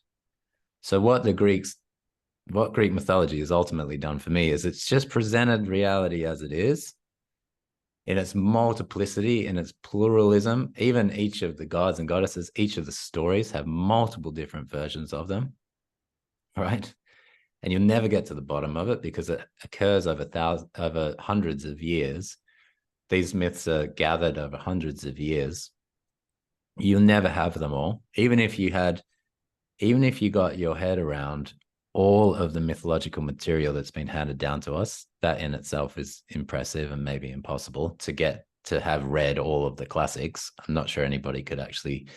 So what Greek mythology has ultimately done for me is it's just presented reality as it is, in its multiplicity, in its pluralism. Even each of the gods and goddesses, each of the stories have multiple different versions of them, right? And you'll never get to the bottom of it because it occurs over hundreds of years. These myths are gathered over hundreds of years. You'll never have them all. Even if you got your head around all of the mythological material that's been handed down to us, that in itself is impressive and maybe impossible to have read all of the classics. I'm not sure anybody could actually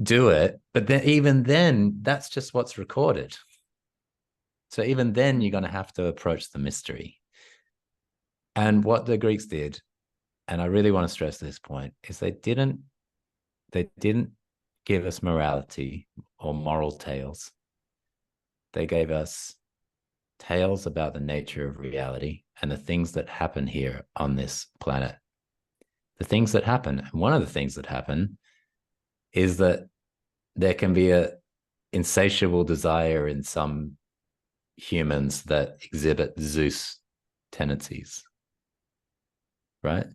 do it. But then, even then, that's just what's recorded. So even then, you're going to have to approach the mystery. And what the Greeks did, and I really want to stress this point, is they didn't give us morality or moral tales. They gave us tales about the nature of reality and the things that happen here on this planet. The things that happen. And one of the things that happen is that there can be a insatiable desire in some humans that exhibit Zeus tendencies, right?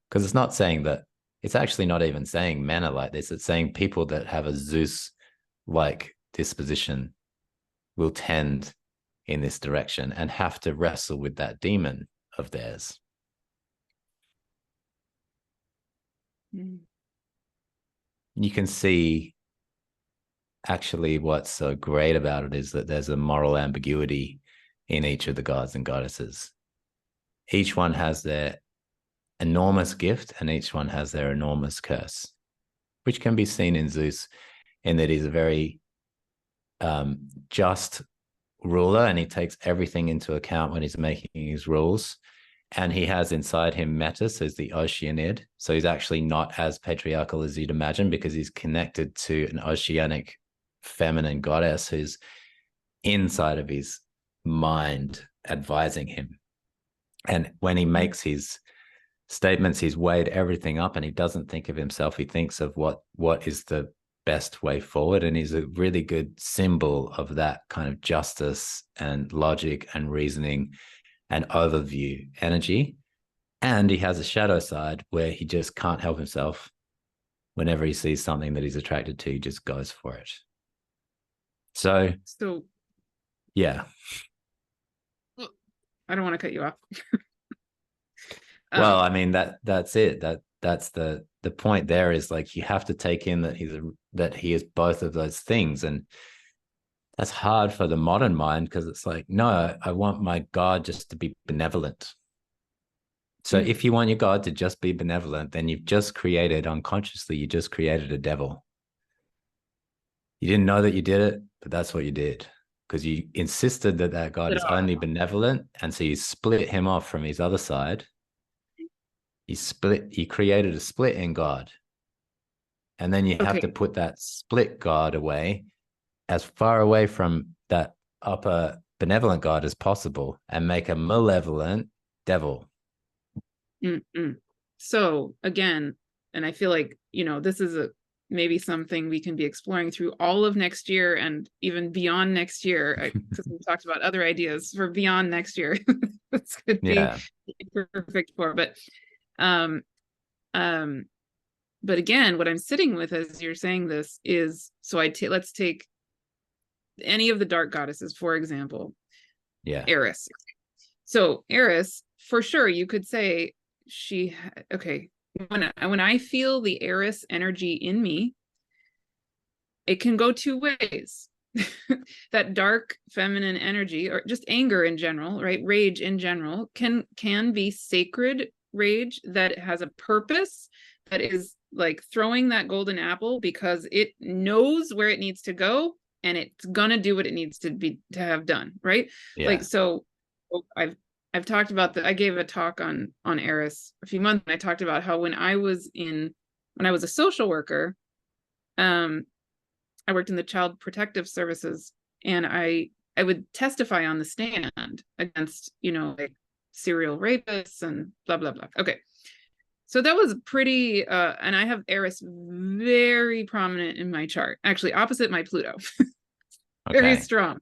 Because it's not saying that, it's actually not even saying men are like this. It's saying people that have a Zeus-like disposition will tend in this direction and have to wrestle with that demon of theirs. Mm. You can see actually what's so great about it is that there's a moral ambiguity in each of the gods and goddesses. Each one has their enormous gift and each one has their enormous curse, which can be seen in Zeus in that he's a very just ruler and he takes everything into account when he's making his rules. And he has inside him Metis as the Oceanid. So he's actually not as patriarchal as you'd imagine because he's connected to an oceanic feminine goddess who's inside of his mind advising him. And when he makes his statements, he's weighed everything up and he doesn't think of himself. He thinks of what is the best way forward. And he's a really good symbol of that kind of justice and logic and reasoning and overview energy. And he has a shadow side where he just can't help himself. Whenever he sees something that he's attracted to, he just goes for it. So yeah. I don't want to cut you off. Well, I mean, that's it. That's the point there is like you have to take in that he is both of those things. And that's hard for the modern mind because it's like, no, I want my God just to be benevolent. So if you want your God to just be benevolent, then you've just created unconsciously, you just created a devil. You didn't know that you did it, but that's what you did because you insisted that God is only benevolent. And so you split him off from his other side. You created a split in God. And then you have to put that split God away as far away from that upper benevolent God as possible and make a malevolent devil. So again, and I feel like, this is maybe something we can be exploring through all of next year and even beyond next year, because we talked about other ideas for beyond next year. This could be perfect for, but again, what I'm sitting with as you're saying this is, so let's take any of the dark goddesses, for example. Eris. So Eris, for sure, you could say when I feel the Eris energy in me, it can go two ways. That dark feminine energy, or just anger in general, right? Rage in general can be sacred rage that has a purpose, that is like throwing that golden apple because it knows where it needs to go and it's gonna do what it needs to have done, right? Like, so I've talked about I gave a talk on Eris a few months, and I talked about how when I was a social worker, I worked in the Child Protective Services, and I would testify on the stand against, like serial rapists and blah, blah, blah. Okay. So that was pretty, and I have Eris very prominent in my chart, actually opposite my Pluto. Very strong.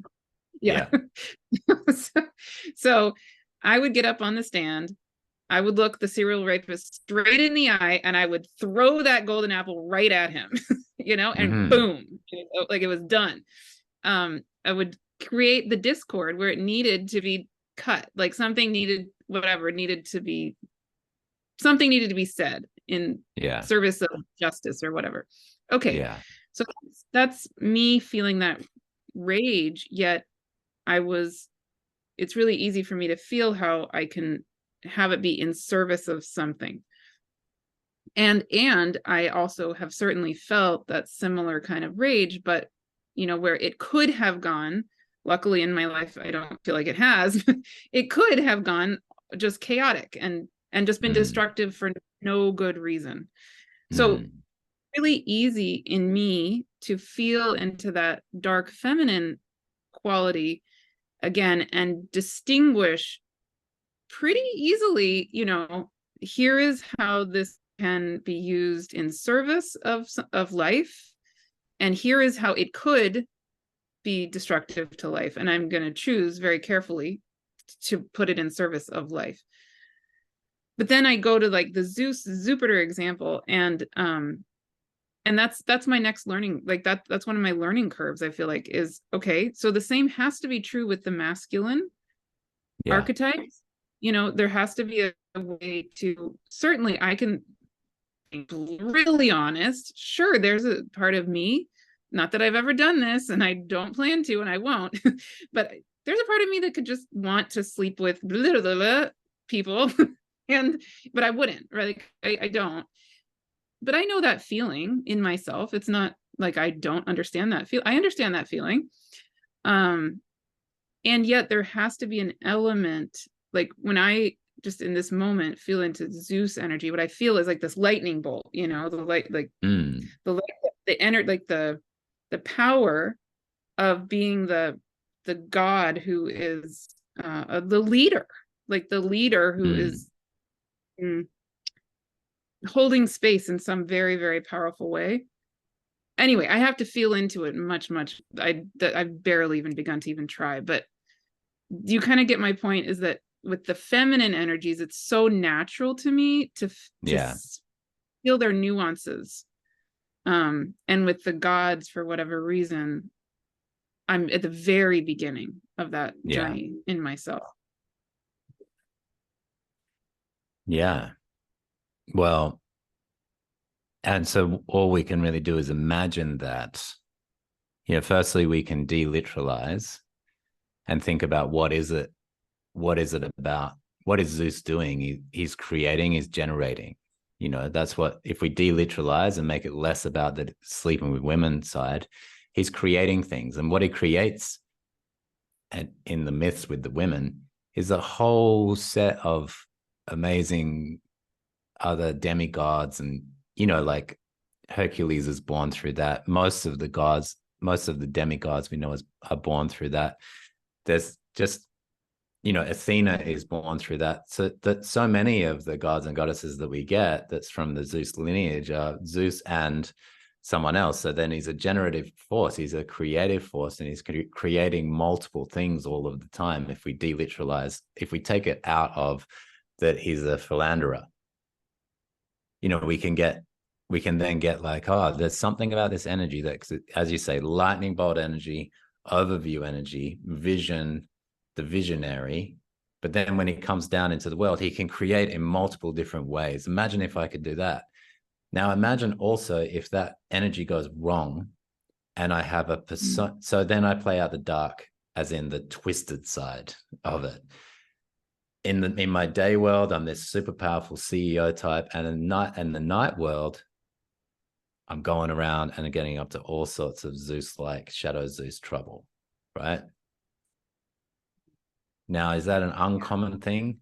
Yeah. So I would get up on the stand, I would look the serial rapist straight in the eye, and I would throw that golden apple right at him, and boom, like it was done. I would create the discord where it needed to be cut, like something needed to be said in service of justice or whatever. So that's me feeling that rage, yet it's really easy for me to feel how I can have it be in service of something. And I also have certainly felt that similar kind of rage, but where it could have gone, luckily in my life I don't feel like it has, it could have gone just chaotic and just been destructive for no good reason. So really easy in me to feel into that dark feminine quality again and distinguish pretty easily, here is how this can be used in service of life, and here is how it could be destructive to life, and I'm going to choose very carefully to put it in service of life. But then I go to like the Zeus Jupiter example, and that's my next learning, like that's one of my learning curves, I feel like, is okay, so the same has to be true with the masculine archetypes. There has to be a way to, certainly I can be really honest, sure, there's a part of me, not that I've ever done this and I don't plan to and I won't, but there's a part of me that could just want to sleep with blah, blah, blah, people but I wouldn't, right? I don't, but I know that feeling in myself. It's not like I don't understand that feel. I understand that feeling. And yet there has to be an element, like when I just in this moment feel into Zeus energy, what I feel is like this lightning bolt, the light, like the light, the energy, like the power of being the god who is the leader, like the leader who is holding space in some very, very powerful way. Anyway, I have to feel into it much. I've barely even begun to even try, but you kind of get my point, is that with the feminine energies, it's so natural to me to feel their nuances. And with the gods, for whatever reason, I'm at the very beginning of that journey in myself. Yeah. Well, and so all we can really do is imagine that, firstly, we can deliteralize and think about what is it about, what is Zeus doing? He's creating, he's generating. That's what, if we deliteralize and make it less about the sleeping with women side, he's creating things. And what he creates in the myths with the women is a whole set of amazing other demigods. And, like Hercules is born through that. Most of the demigods we know are born through that. There's just, Athena is born through that. So many of the gods and goddesses that we get that's from the Zeus lineage are Zeus and someone else. So then he's a generative force, he's a creative force, and he's creating multiple things all of the time. If we deliteralize, if we take it out of that he's a philanderer, we can then get like, oh, there's something about this energy that, as you say, lightning bolt energy, overview energy, vision, the visionary. But then when he comes down into the world, he can create in multiple different ways. Imagine if I could do that. Now imagine also if that energy goes wrong and I have a so then I play out the dark, as in the twisted side of it. In my day world, I'm this super powerful CEO type, and in the night world, I'm going around and getting up to all sorts of Zeus-like shadow Zeus trouble, right? Now, is that an uncommon thing?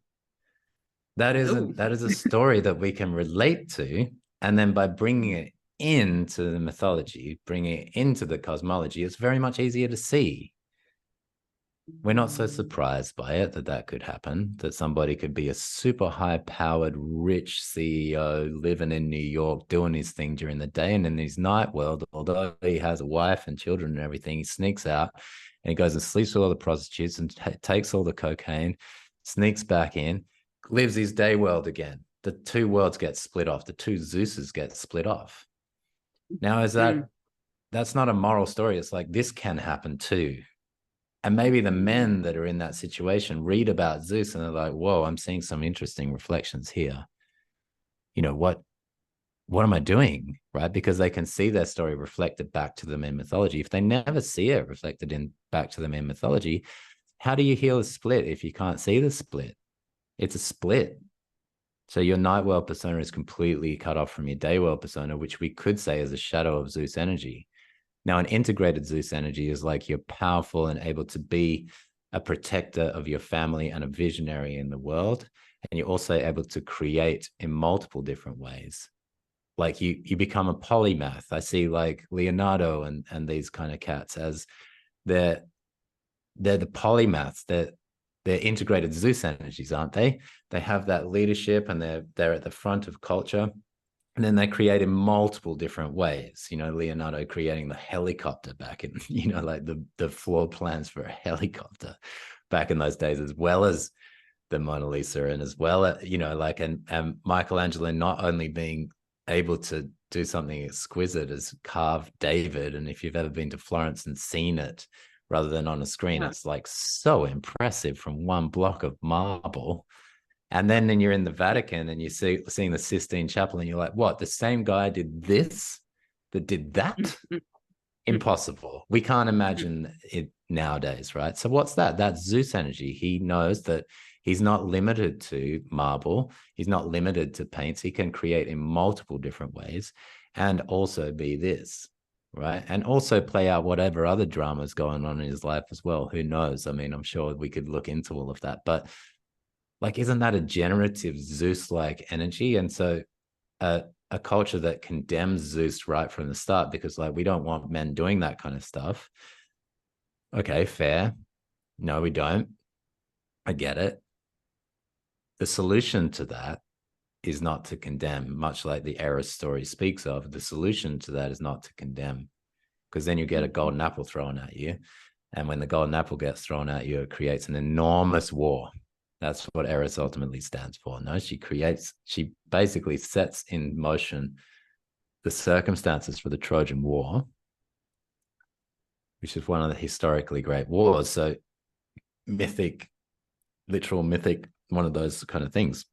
That is a story that we can relate to. And then by bringing it into the mythology, bringing it into the cosmology, it's very much easier to see. We're not so surprised by it that could happen, that somebody could be a super high-powered, rich CEO living in New York, doing his thing during the day, and in his night world, although he has a wife and children and everything, he sneaks out and he goes and sleeps with all the prostitutes and takes all the cocaine, sneaks back in, lives his day world again. The two worlds get split off. The two Zeuses get split off. Now, that's not a moral story. It's like, this can happen too. And maybe the men that are in that situation read about Zeus and they're like, whoa, I'm seeing some interesting reflections here. What am I doing? Right? Because they can see their story reflected back to them in mythology. If they never see it reflected back to them in mythology, how do you heal a split if you can't see the split? It's a split. So your night world persona is completely cut off from your day world persona, which we could say is a shadow of Zeus energy. Now, an integrated Zeus energy is like you're powerful and able to be a protector of your family and a visionary in the world. And you're also able to create in multiple different ways. Like you become a polymath. I see like Leonardo and these kind of cats as they're the polymaths. They're integrated Zeus energies, aren't they? They have that leadership and they're at the front of culture. And then they create in multiple different ways. You know, Leonardo creating the helicopter back in, you know, like the floor plans for a helicopter back in those days, as well as the Mona Lisa, and as well as, you know, like, and Michelangelo not only being able to do something exquisite as carve David. And if you've ever been to Florence and seen it rather than on a screen, it's like so impressive from one block of marble. And then you're in the Vatican and you seeing the Sistine Chapel and you're like, what? The same guy did this, that did that? Impossible. We can't imagine it nowadays, right? So what's that? That's Zeus energy. He knows that he's not limited to marble. He's not limited to paints. He can create in multiple different ways and also be this, right? And also play out whatever other drama's going on in his life as well. Who knows? I mean, I'm sure we could look into all of that, but like, isn't that a generative Zeus-like energy? And so a culture that condemns Zeus right from the start, because like, we don't want men doing that kind of stuff. Okay, fair. No, we don't. I get it. The solution to that is not to condemn, much like the Eris story speaks of. The solution to that is not to condemn, because then you get a golden apple thrown at you. And when the golden apple gets thrown at you, it creates an enormous war. That's what Eris ultimately stands for. No, she basically sets in motion the circumstances for the Trojan War, which is one of the historically great wars. So mythic, literal mythic, one of those kind of things.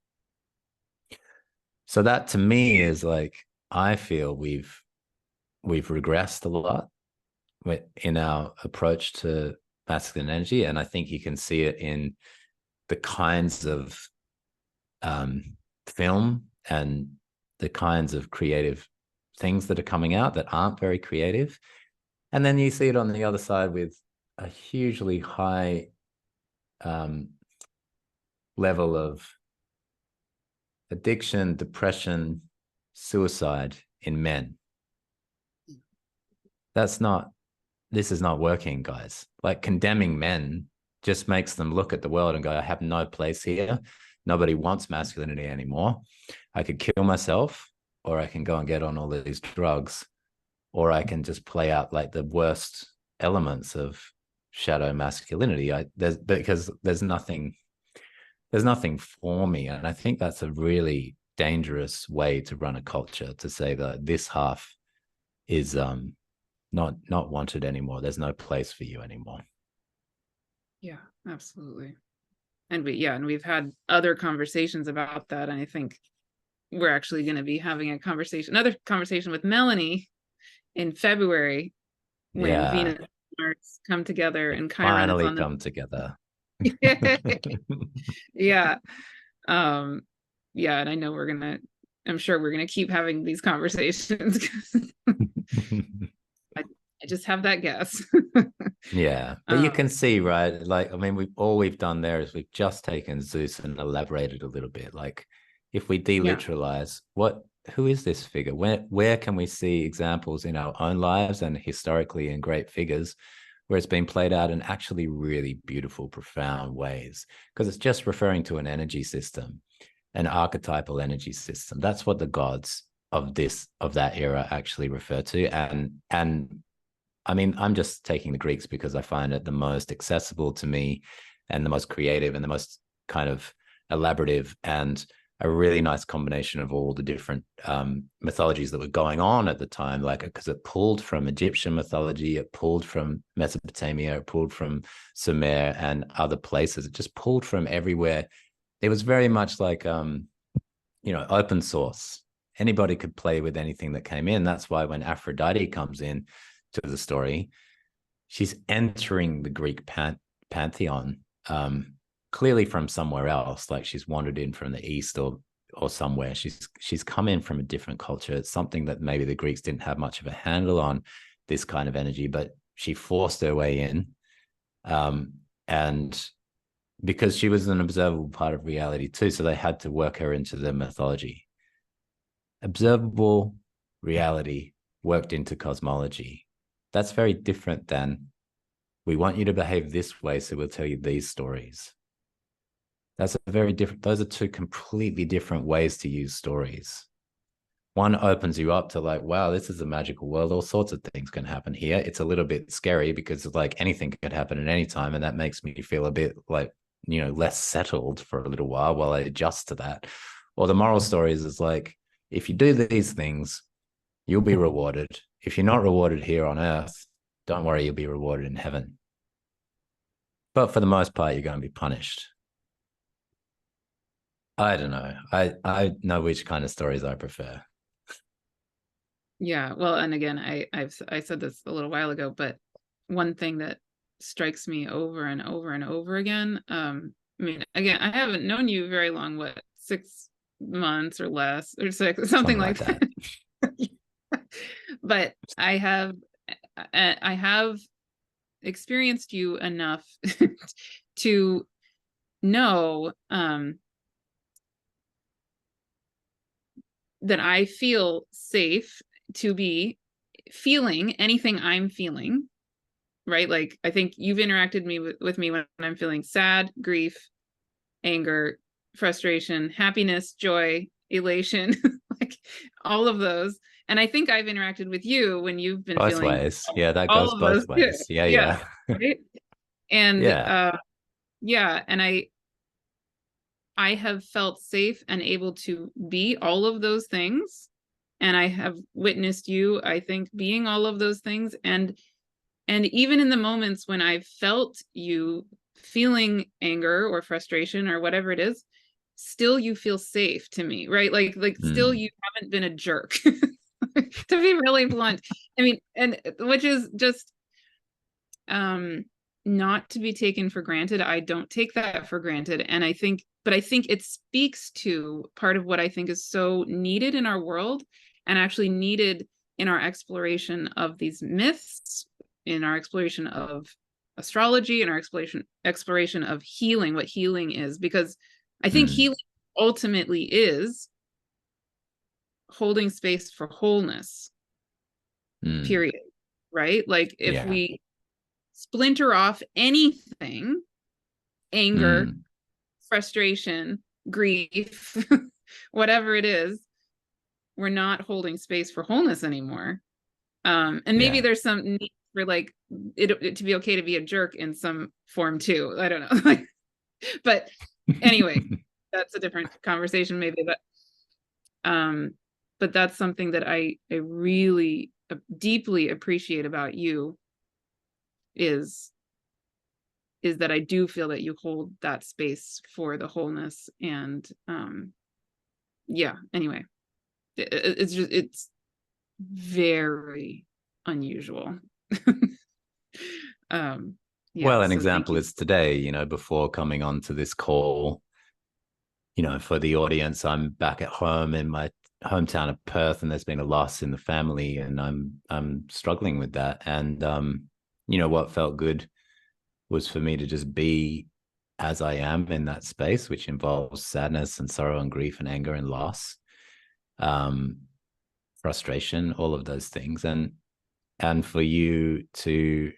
So that to me is like, I feel we've regressed a lot in our approach to masculine energy. And I think you can see it in the kinds of film and the kinds of creative things that are coming out that aren't very creative. And then you see it on the other side with a hugely high level of addiction, depression, suicide in men. This is not working, guys. Like, condemning men just makes them look at the world and go, I have no place here. Nobody wants masculinity anymore. I could kill myself, or I can go and get on all these drugs, or I can just play out like the worst elements of shadow masculinity. Because there's nothing for me. And I think that's a really dangerous way to run a culture, to say that this half is not wanted anymore. There's no place for you anymore. Yeah, absolutely. And we've had other conversations about that. And I think we're actually going to be having another conversation with Melanie in February, when Venus and Mars come together and Chiron finally come together. Yeah. And I know I'm sure we're gonna keep having these conversations. I just have that guess. Yeah, but you can see, right? Like, I mean, we've done there is we've just taken Zeus and elaborated a little bit. Like, if we deliteralize, who is this figure? Where can we see examples in our own lives and historically in great figures where it's been played out in actually really beautiful, profound ways? Because it's just referring to an energy system, an archetypal energy system. That's what the gods of that era actually refer to. And I mean, I'm just taking the Greeks because I find it the most accessible to me and the most creative and the most kind of elaborative, and a really nice combination of all the different mythologies that were going on at the time, like, because it pulled from Egyptian mythology, it pulled from Mesopotamia, it pulled from Sumer and other places. It just pulled from everywhere. It was very much like, open source. Anybody could play with anything that came in. That's why when Aphrodite comes in to the story, she's entering the Greek pantheon, clearly from somewhere else, like she's wandered in from the east or or somewhere. She's come in from a different culture. It's something that maybe the Greeks didn't have much of a handle on, this kind of energy, but she forced her way in. And because she was an observable part of reality too, so they had to work her into the mythology. Observable reality worked into cosmology. That's very different than, we want you to behave this way, so we'll tell you these stories. That's a very different, those are two completely different ways to use stories. One opens you up to like, wow, this is a magical world. All sorts of things can happen here. It's a little bit scary because like anything could happen at any time. And that makes me feel a bit like, less settled for a little while I adjust to that. Or the moral stories is like, if you do these things, you'll be rewarded. If you're not rewarded here on earth, don't worry, you'll be rewarded in heaven. But for the most part, you're going to be punished. I don't know. I know which kind of stories I prefer. Yeah, well, and again, I said this a little while ago, but one thing that strikes me over and over and over again, I mean, again, I haven't known you very long, what, 6 months or less, or something like that. But I have experienced you enough to know that I feel safe to be feeling anything I'm feeling, right? Like, I think you've interacted with me when I'm feeling sad, grief, anger, frustration, happiness, joy, elation, like all of those. And I think I've interacted with you when you've been both feeling ways. Yeah, that all goes of both those ways. too. Yeah. Right? And yeah. and I have felt safe and able to be all of those things. And I have witnessed you, I think, being all of those things. And even in the moments when I've felt you feeling anger or frustration or whatever it is, still you feel safe to me, right? Like still you haven't been a jerk, to be really blunt. I mean, and which is just not to be taken for granted. I don't take that for granted. And I think it speaks to part of what I think is so needed in our world, and actually needed in our exploration of these myths, in our exploration of astrology, in our exploration of healing, what healing is. Because I think healing ultimately is holding space for wholeness, period. Right? Like, if we splinter off anything, anger, frustration, grief, whatever it is, we're not holding space for wholeness anymore. And maybe there's some need for like it to be okay to be a jerk in some form too. I don't know. But anyway, that's a different conversation maybe. But that's something that I really deeply appreciate about you, is that I do feel that you hold that space for the wholeness. And anyway, it's very unusual. Well, an example is today, before coming on to this call, for the audience, I'm back at home in my hometown of Perth, and there's been a loss in the family, and I'm struggling with that. And what felt good was for me to just be as I am in that space, which involves sadness and sorrow and grief and anger and loss, frustration, all of those things. And for you to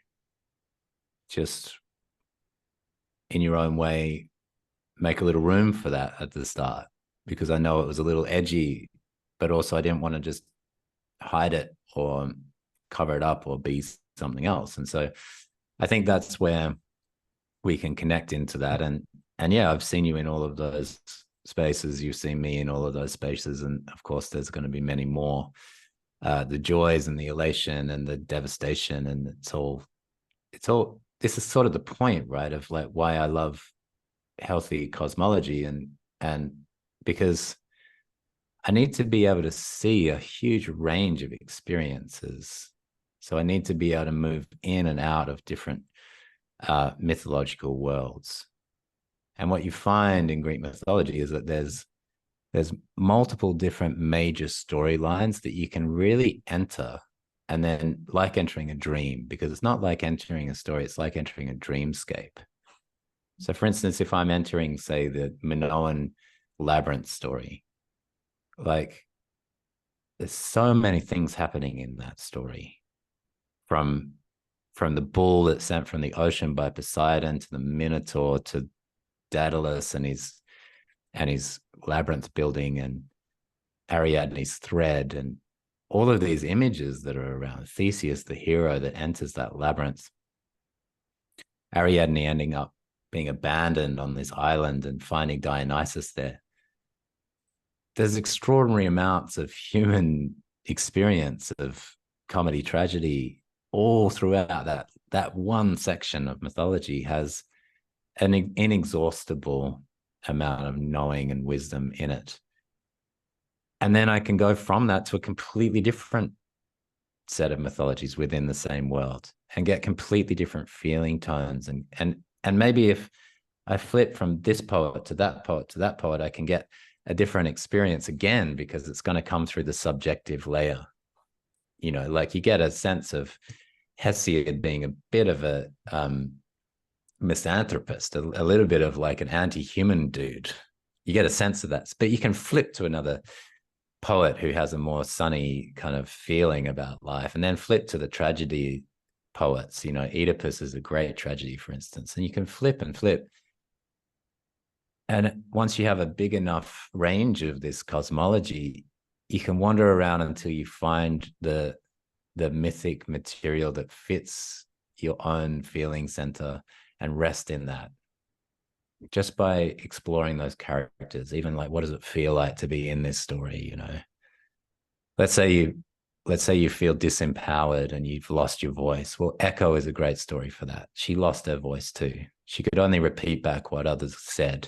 just, in your own way, make a little room for that at the start, because I know it was a little edgy, but also I didn't want to just hide it or cover it up or be something else. And so I think that's where we can connect into that. And yeah, I've seen you in all of those spaces. You've seen me in all of those spaces. And of course, there's going to be many more, the joys and the elation and the devastation. And it's all, this is sort of the point, right? Of like why I love healthy cosmology, and because I need to be able to see a huge range of experiences. So I need to be able to move in and out of different mythological worlds. And what you find in Greek mythology is that there's there's multiple different major storylines that you can really enter. And then, like entering a dream, because it's not like entering a story, it's like entering a dreamscape. So for instance, if I'm entering, say, the Minoan labyrinth story, like there's so many things happening in that story, from the bull that's sent from the ocean by Poseidon, to the Minotaur, to Daedalus and his labyrinth building, and Ariadne's thread, and all of these images that are around Theseus, the hero that enters that labyrinth, Ariadne ending up being abandoned on this island and finding Dionysus there. There's extraordinary amounts of human experience of comedy, tragedy, all throughout that one section of mythology has an inexhaustible amount of knowing and wisdom in it. And then I can go from that to a completely different set of mythologies within the same world and get completely different feeling tones. And maybe if I flip from this poet to that poet to that poet, I can get a different experience again, because it's going to come through the subjective layer. You know, like you get a sense of Hesiod being a bit of a misanthropist, a little bit of like an anti-human dude. You get a sense of that, but you can flip to another poet who has a more sunny kind of feeling about life, and then flip to the tragedy poets. You know, Oedipus is a great tragedy, for instance, and you can flip and flip. And once you have a big enough range of this cosmology, you can wander around until you find the mythic material that fits your own feeling center and rest in that. Just by exploring those characters, even like, what does it feel like to be in this story? You know, let's say you feel disempowered and you've lost your voice. Well, Echo is a great story for that. She lost her voice too. She could only repeat back what others said.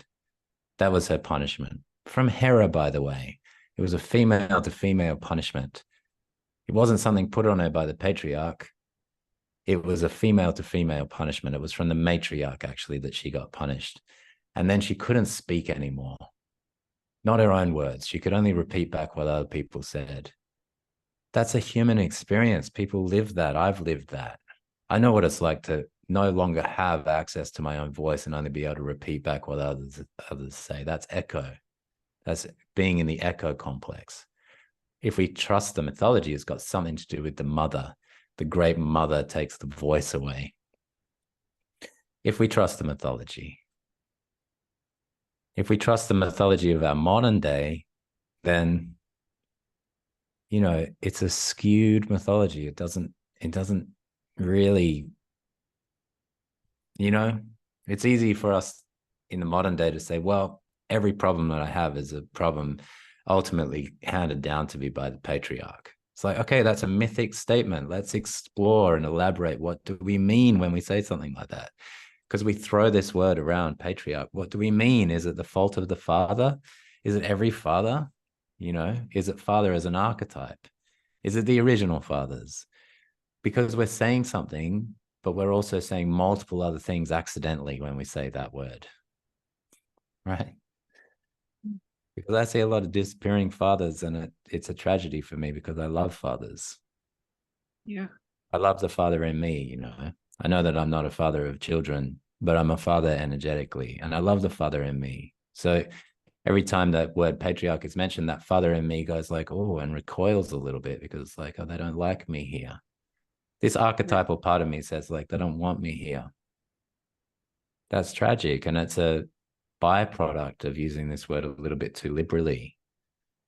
That was her punishment. From Hera, by the way. It was a female to female punishment. It wasn't something put on her by the patriarch. It was a female to female punishment. It was from the matriarch, actually, that she got punished. And then she couldn't speak anymore. Not her own words. She could only repeat back what other people said. That's a human experience. People live that. I've lived that. I know what it's like to no longer have access to my own voice and only be able to repeat back what others say. That's echo. That's being in the echo complex. If we trust the mythology, it's got something to do with the mother. The great mother takes the voice away. If we trust the mythology. If we trust the mythology of our modern day, then, you know, it's a skewed mythology. It doesn't really, you know, it's easy for us in the modern day to say, well, every problem that I have is a problem ultimately handed down to me by the patriarch. It's like, okay, that's a mythic statement. Let's explore and elaborate. What do we mean when we say something like that? Because we throw this word around, patriarch. What do we mean? Is it the fault of the father? Is it every father? You know, is it father as an archetype? Is it the original fathers? Because we're saying something, but we're also saying multiple other things accidentally when we say that word, right? Because I see a lot of disappearing fathers, and it's a tragedy for me, because I love fathers. Yeah. I love the father in me, you know. I know that I'm not a father of children, but I'm a father energetically, and I love the father in me. So every time that word patriarch is mentioned, that father in me goes like, oh, and recoils a little bit, because it's like, oh, they don't like me here. This archetypal part of me says like, they don't want me here. That's tragic. And it's a byproduct of using this word a little bit too liberally.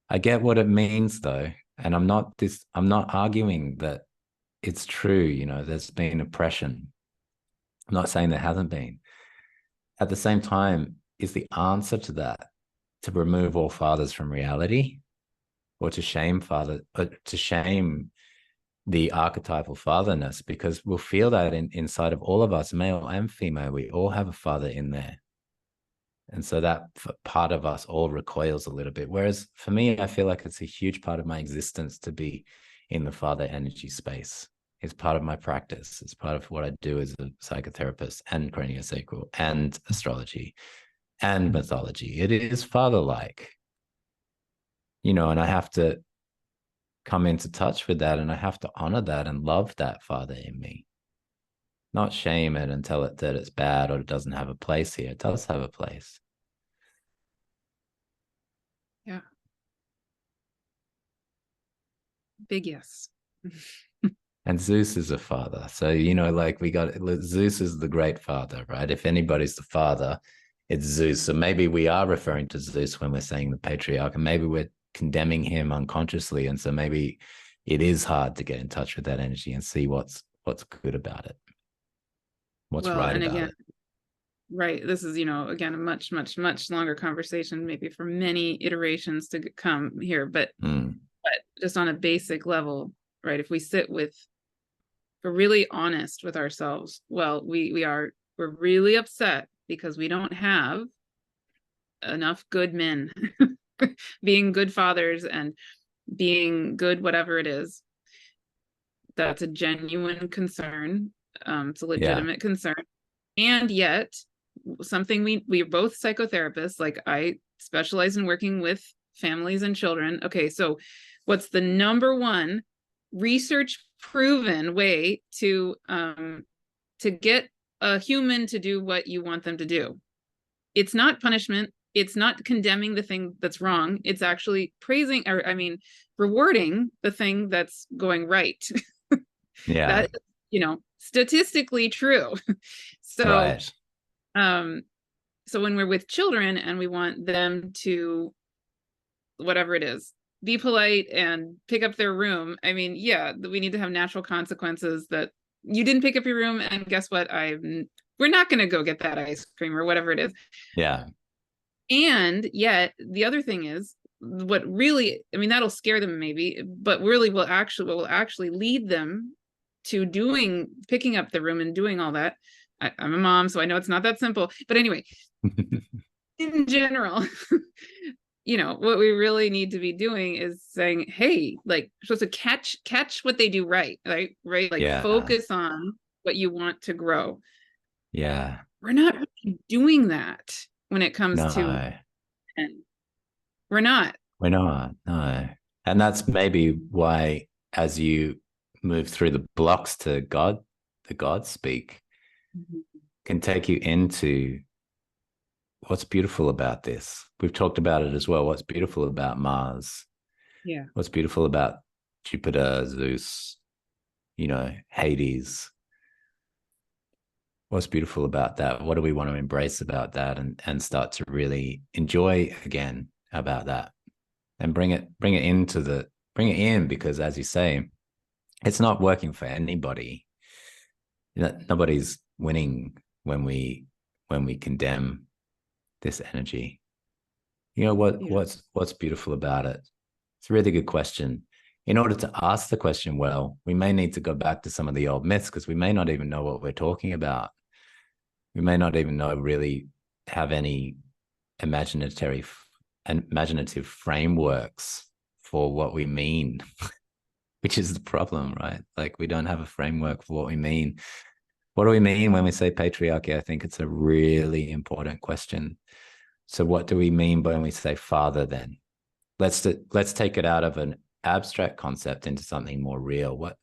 I get what it means though. And I'm not arguing that it's true. You know, there's been oppression. I'm not saying there hasn't been. At the same time, is the answer to that to remove all fathers from reality, or to shame the archetypal fatherness? Because we'll feel that inside of all of us, male and female. We all have a father in there. And so that part of us all recoils a little bit. Whereas for me, I feel like it's a huge part of my existence to be in the father energy space. It's part of my practice. It's part of what I do as a psychotherapist, and craniosacral, and astrology, and mythology. It is father-like. and I have to come into touch with that, and I have to honor that and love that father in me, not shame it and tell it that it's bad or it doesn't have a place here. It does have a place. Yeah. Big yes. And Zeus is a father. So, like Zeus is the great father, right? If anybody's the father, it's Zeus. So maybe we are referring to Zeus when we're saying the patriarch, and maybe we're condemning him unconsciously. And so maybe it is hard to get in touch with that energy and see what's good about it. What's right about it. Right. This is, again, a much, much, much longer conversation, maybe for many iterations to come here, but just on a basic level, right? If we're really honest with ourselves, well, we're really upset because we don't have enough good men being good fathers and being good, whatever it is. That's a genuine concern. It's a legitimate concern. And yet something we're both psychotherapists, like I specialize in working with families and children. Okay, so what's the number one research proven way to get a human to do what you want them to do? It's not punishment. It's not condemning the thing that's wrong. It's actually praising, or rewarding the thing that's going right. Yeah. That, statistically true. So right. So when we're with children and we want them to, whatever it is, be polite and pick up their room, we need to have natural consequences that you didn't pick up your room, and guess what? We're not going to go get that ice cream or whatever it is. Yeah. And yet the other thing is, what really, that'll scare them maybe, but really will actually lead them to picking up the room and doing all that. I'm a mom, so I know it's not that simple. But anyway, in general, what we really need to be doing is saying, hey, like, we're supposed to catch what they do right? Like focus on what you want to grow. Yeah. We're not really doing that when it comes to men. We're not. No. And that's maybe why, as you move through the blocks to God, the God speak, can take you into what's beautiful about this. We've talked about it as well. What's beautiful about Mars? Yeah. What's beautiful about Jupiter, Zeus, Hades? What's beautiful about that? What do we want to embrace about that, and start to really enjoy again about that, and bring it in, because as you say, it's not working for anybody. Nobody's winning when we condemn this energy. What's beautiful about it? It's a really good question. In order to ask the question well, we may need to go back to some of the old myths, because we may not even know what we're talking about. We may not even really have any imaginative frameworks for what we mean, which is the problem, right? Like, we don't have a framework for what we mean. What do we mean when we say patriarchy? I think it's a really important question. So what do we mean when we say father then? Let's take it out of an abstract concept into something more real. What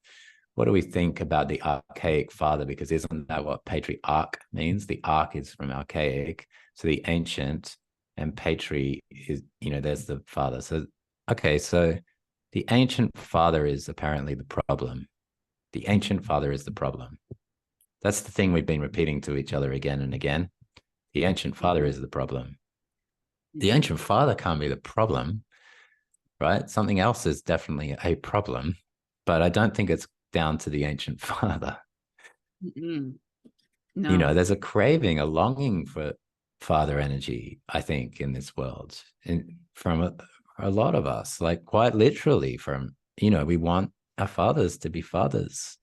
do we think about the archaic father? Because isn't that what patriarch means? The arch is from archaic, so the ancient, and patri is, there's the father. So, okay, so the ancient father is apparently the problem. The ancient father is the problem. That's the thing we've been repeating to each other again and again. The ancient father is the problem. The ancient father can't be the problem, right? Something else is definitely a problem, but I don't think it's down to the ancient father. No. There's a craving, a longing for father energy, I think, in this world, from a lot of us, like quite literally from, we want our fathers to be fathers.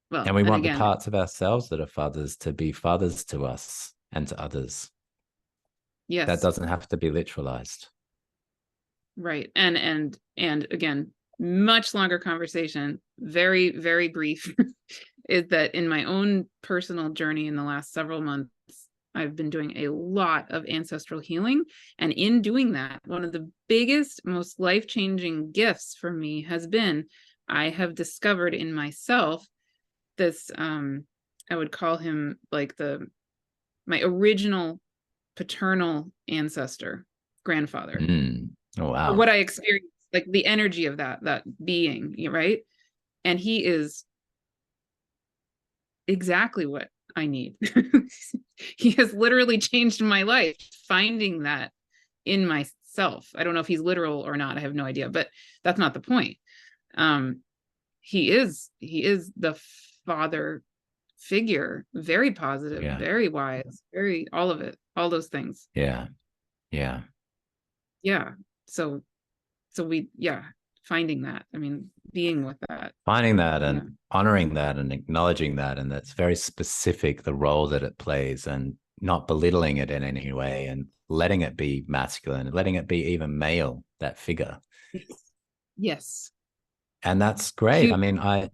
Well, and we want the parts of ourselves that are fathers to be fathers to us and to others. Yes. That doesn't have to be literalized. Right. And again, much longer conversation, very, very brief, is that in my own personal journey in the last several months, I've been doing a lot of ancestral healing. And in doing that, one of the biggest, most life-changing gifts for me has been, I have discovered in myself this, I would call him like my original paternal ancestor, grandfather. Oh, Or wow. what I experienced, like the energy of that being, right? And he is exactly what I need. He has literally changed my life, finding that in myself. I don't know if he's literal or not. I have no idea, but that's not the point. He is the father figure, very positive, Yeah. very wise, very all of it, all those things. Yeah. Yeah. Yeah. So we, finding that. I mean, being with that. Finding that Yeah. and honoring that and acknowledging that. And that's very specific, the role that it plays, and not belittling it in any way, and letting it be masculine, letting it be even male, that figure. Yes. And that's great. I mean, my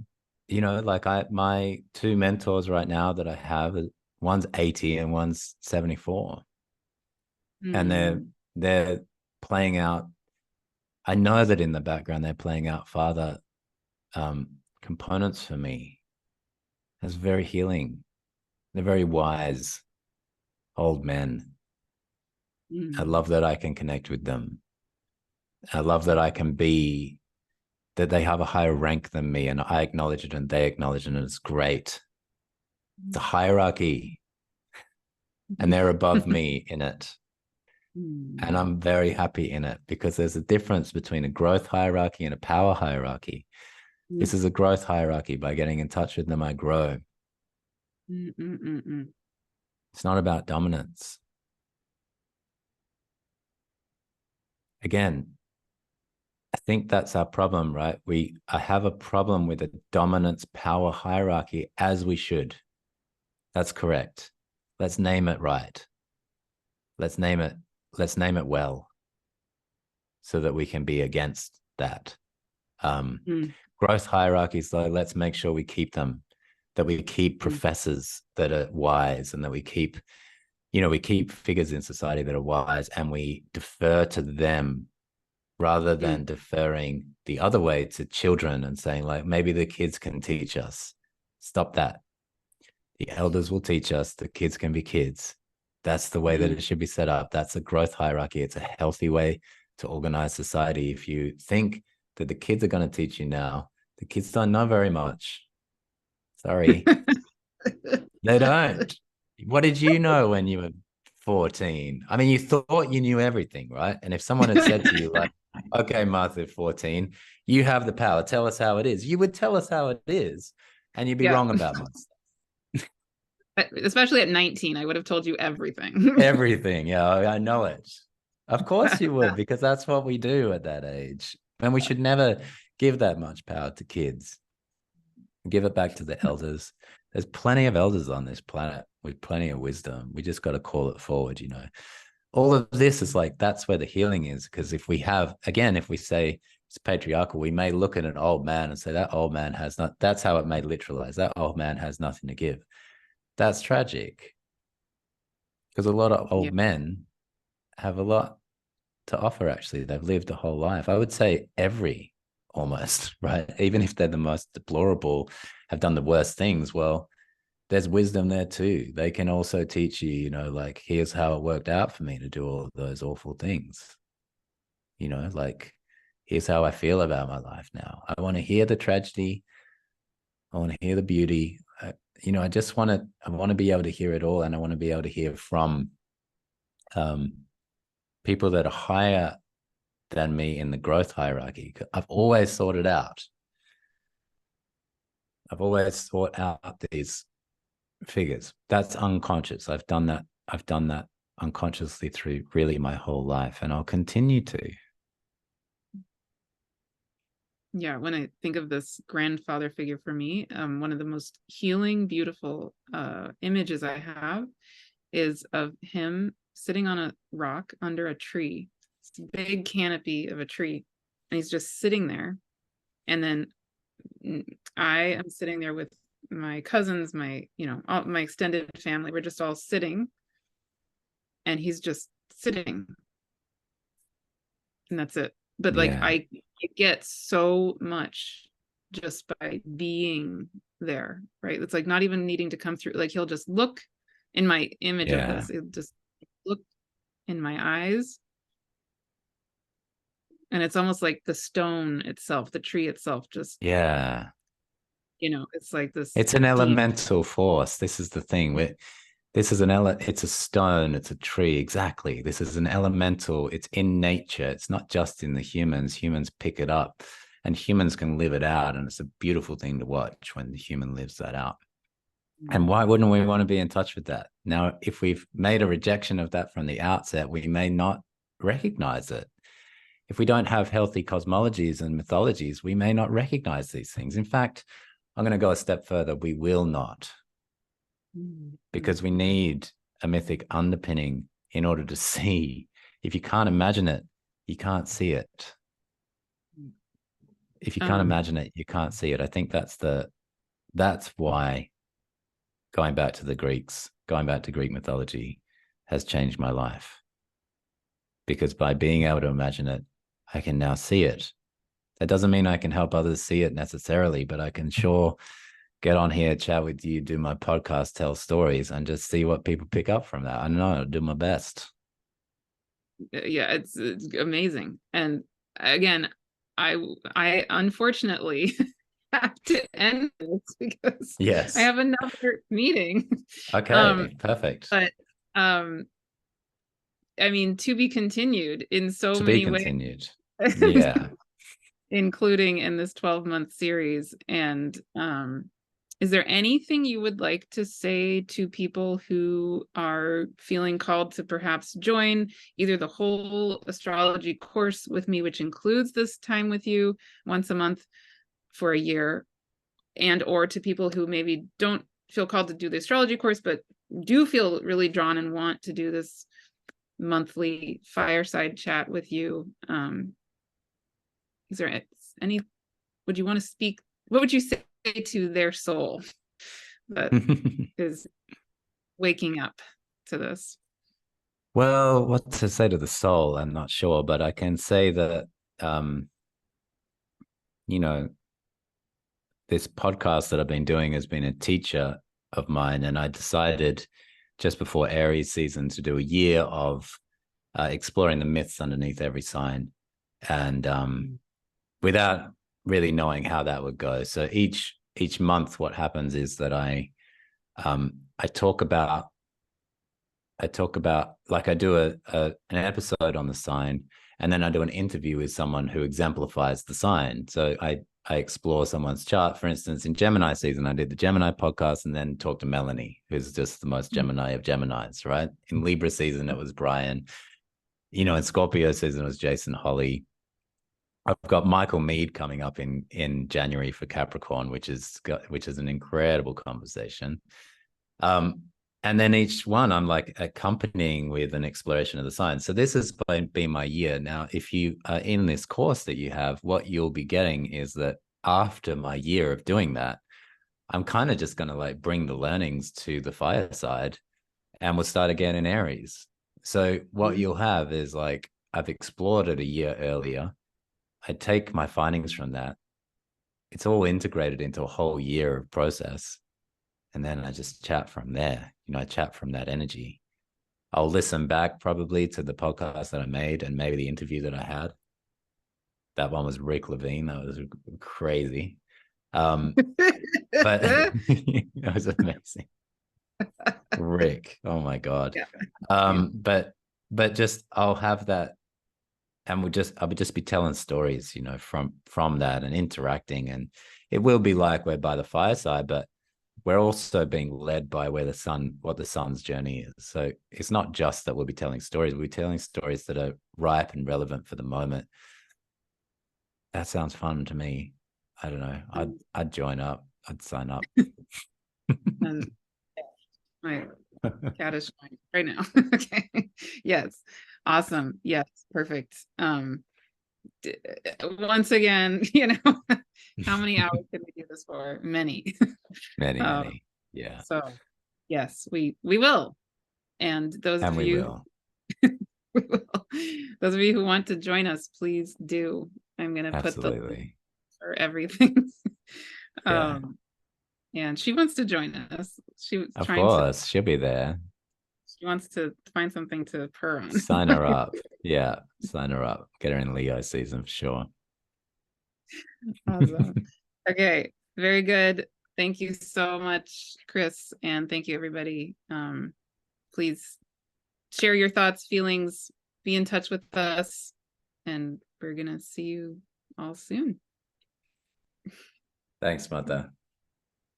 two mentors right now that I have, one's 80 and one's 74. And they're playing out. I know that in the background they're playing out father components for me. That's very healing. They're very wise old men. I love that I can connect with them. I love that I can be, that they have a higher rank than me, and I acknowledge it and they acknowledge it, and it's great. It's a hierarchy, and they're above me in it. And I'm very happy in it, because there's a difference between a growth hierarchy and a power hierarchy. This is a growth hierarchy. By getting in touch with them, I grow. It's not about dominance. Again, I think that's our problem, right? I have a problem with a dominance power hierarchy, as we should. That's correct. Let's name it right. Let's name it well, so that we can be against that. Growth hierarchies, though, let's make sure we keep them, that we keep professors that are wise, and that we keep figures in society that are wise, and we defer to them, rather than deferring the other way to children and saying, like, maybe the kids can teach us. Stop that. The elders will teach us. The kids can be kids. That's the way that it should be set up. That's a growth hierarchy. It's a healthy way to organize society. If you think that the kids are going to teach you now, the kids don't know very much. Sorry. They don't. What did you know when you were 14? I mean, you thought you knew everything, right? And if someone had said to you, like, okay, Martha, 14, you have the power, tell us how it is, you would tell us how it is, and you'd be wrong about most. Especially at 19, I would have told you everything. Everything. Yeah, I know it. Of course you would, because that's what we do at that age. And we should never give that much power to kids. Give it back to the elders. There's plenty of elders on this planet with plenty of wisdom. We just got to call it forward, All of this is like, that's where the healing is. Because if we say it's patriarchal, we may look at an old man and say, that old man has not, that's how it may literalize. That old man has nothing to give. That's tragic. Because a lot of old men have a lot to offer, actually. They've lived a whole life. I would say almost, right? Even if they're the most deplorable, have done the worst things, well, there's wisdom there too. They can also teach you, like, here's how it worked out for me to do all of those awful things. Like, here's how I feel about my life now. I want to hear the tragedy. I want to hear the beauty. I want to be able to hear it all. And I want to be able to hear from people that are higher than me in the growth hierarchy. I've always thought it out. I've always thought out these figures. That's unconscious. I've done that unconsciously through really my whole life, and I'll continue to. Yeah, when I think of this grandfather figure for me, one of the most healing, beautiful images I have is of him sitting on a rock under a tree, this big canopy of a tree, and he's just sitting there. And then I am sitting there with my cousins, my extended family. We're just all sitting, and he's just sitting, and that's it. But like Yeah. I get so much just by being there, right? It's like not even needing to come through. Like he'll just look in my image of this. He'll just look in my eyes. And it's almost like the stone itself, the tree itself, just, Yeah. you know, it's like this. It's an deep, elemental force. This is the thing. This is it's a stone, it's a tree. Exactly. This is an elemental. It's in nature. It's not just in the humans. Humans pick it up and humans can live it out. And it's a beautiful thing to watch when the human lives that out. And why wouldn't we want to be in touch with that? Now, if we've made a rejection of that from the outset, we may not recognize it. If we don't have healthy cosmologies and mythologies, we may not recognize these things. In fact, I'm going to go a step further. We will not, because we need a mythic underpinning in order to see. If you can't imagine it, you can't see it. If you can't imagine it, you can't see it. I think that's why going back to the Greeks, going back to Greek mythology has changed my life. Because by being able to imagine it, I can now see it. That doesn't mean I can help others see it necessarily, but I can sure get on here, chat with you, do my podcast, tell stories, and just see what people pick up from that. I know I'll do my best. Yeah, it's amazing. And again, I unfortunately have to end this because yes, I have another meeting. Okay, perfect. But I mean, to be continued in so To many be ways. continued. Yeah. Including in this 12-month series. And is there anything you would like to say to people who are feeling called to perhaps join either the whole astrology course with me, which includes this time with you once a month for a year, and or to people who maybe don't feel called to do the astrology course, but do feel really drawn and want to do this monthly fireside chat with you? Is there any, would you want to speak, what would you say to their soul that is waking up to this? Well, what to say to the soul, I'm not sure, but I can say that, you know, this podcast that I've been doing has been a teacher of mine. And I decided just before Aries season to do a year of exploring the myths underneath every sign. And without really knowing how that would go. So each month, what happens is that I talk about like I do an episode on the sign, and then I do an interview with someone who exemplifies the sign. So I explore someone's chart. For instance, in Gemini season, I did the Gemini podcast and then talked to Melanie, who's just the most Gemini of Geminis, right? In Libra season, it was Brian. You know, in Scorpio season, it was Jason Holly. I've got Michael Mead coming up in January for Capricorn, which is an incredible conversation. And then each one I'm like accompanying with an exploration of the signs. So this has been my year. Now, if you are in this course that you have, what you'll be getting is that after my year of doing that, I'm kind of just going to like bring the learnings to the fireside, and we'll start again in Aries. So what you'll have is like, I've explored it a year earlier. I take my findings from that. It's all integrated into a whole year of process. And then I just chat from there. You know, I chat from that energy. I'll listen back probably to the podcast that I made and maybe the interview that I had. That one was Rick Levine. That was crazy. But it was amazing. Rick, oh my God. Yeah. But just I'll have that, and I would just be telling stories, you know, from that and interacting. And it will be like we're by the fireside, but we're also being led by what the sun's journey is. So it's not just that we'll be telling stories, we'll be telling stories that are ripe and relevant for the moment. That sounds fun to me. I don't know. I'd join up. I'd sign up. And my cat is showing right now. Okay. Yes. Awesome. Yes. Perfect. Once again, you know, how many hours can we do this for? Many. Many. Yeah. So yes, we will. And those and of we you will. We will. Those of you who want to join us, please do. I'm going to put the link Absolutely. for everything. Yeah. And she wants to join us. She was Of trying to, course, she'll be there. she wants to find something to purr on. Sign her up. Yeah, sign her up. Get her in Leo season for sure. Awesome. Okay, very good. Thank you so much, Chris, and thank you, everybody. Please share your thoughts, feelings, be in touch with us, and we're gonna see you all soon. Thanks, Mata.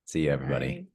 See you, everybody. Bye.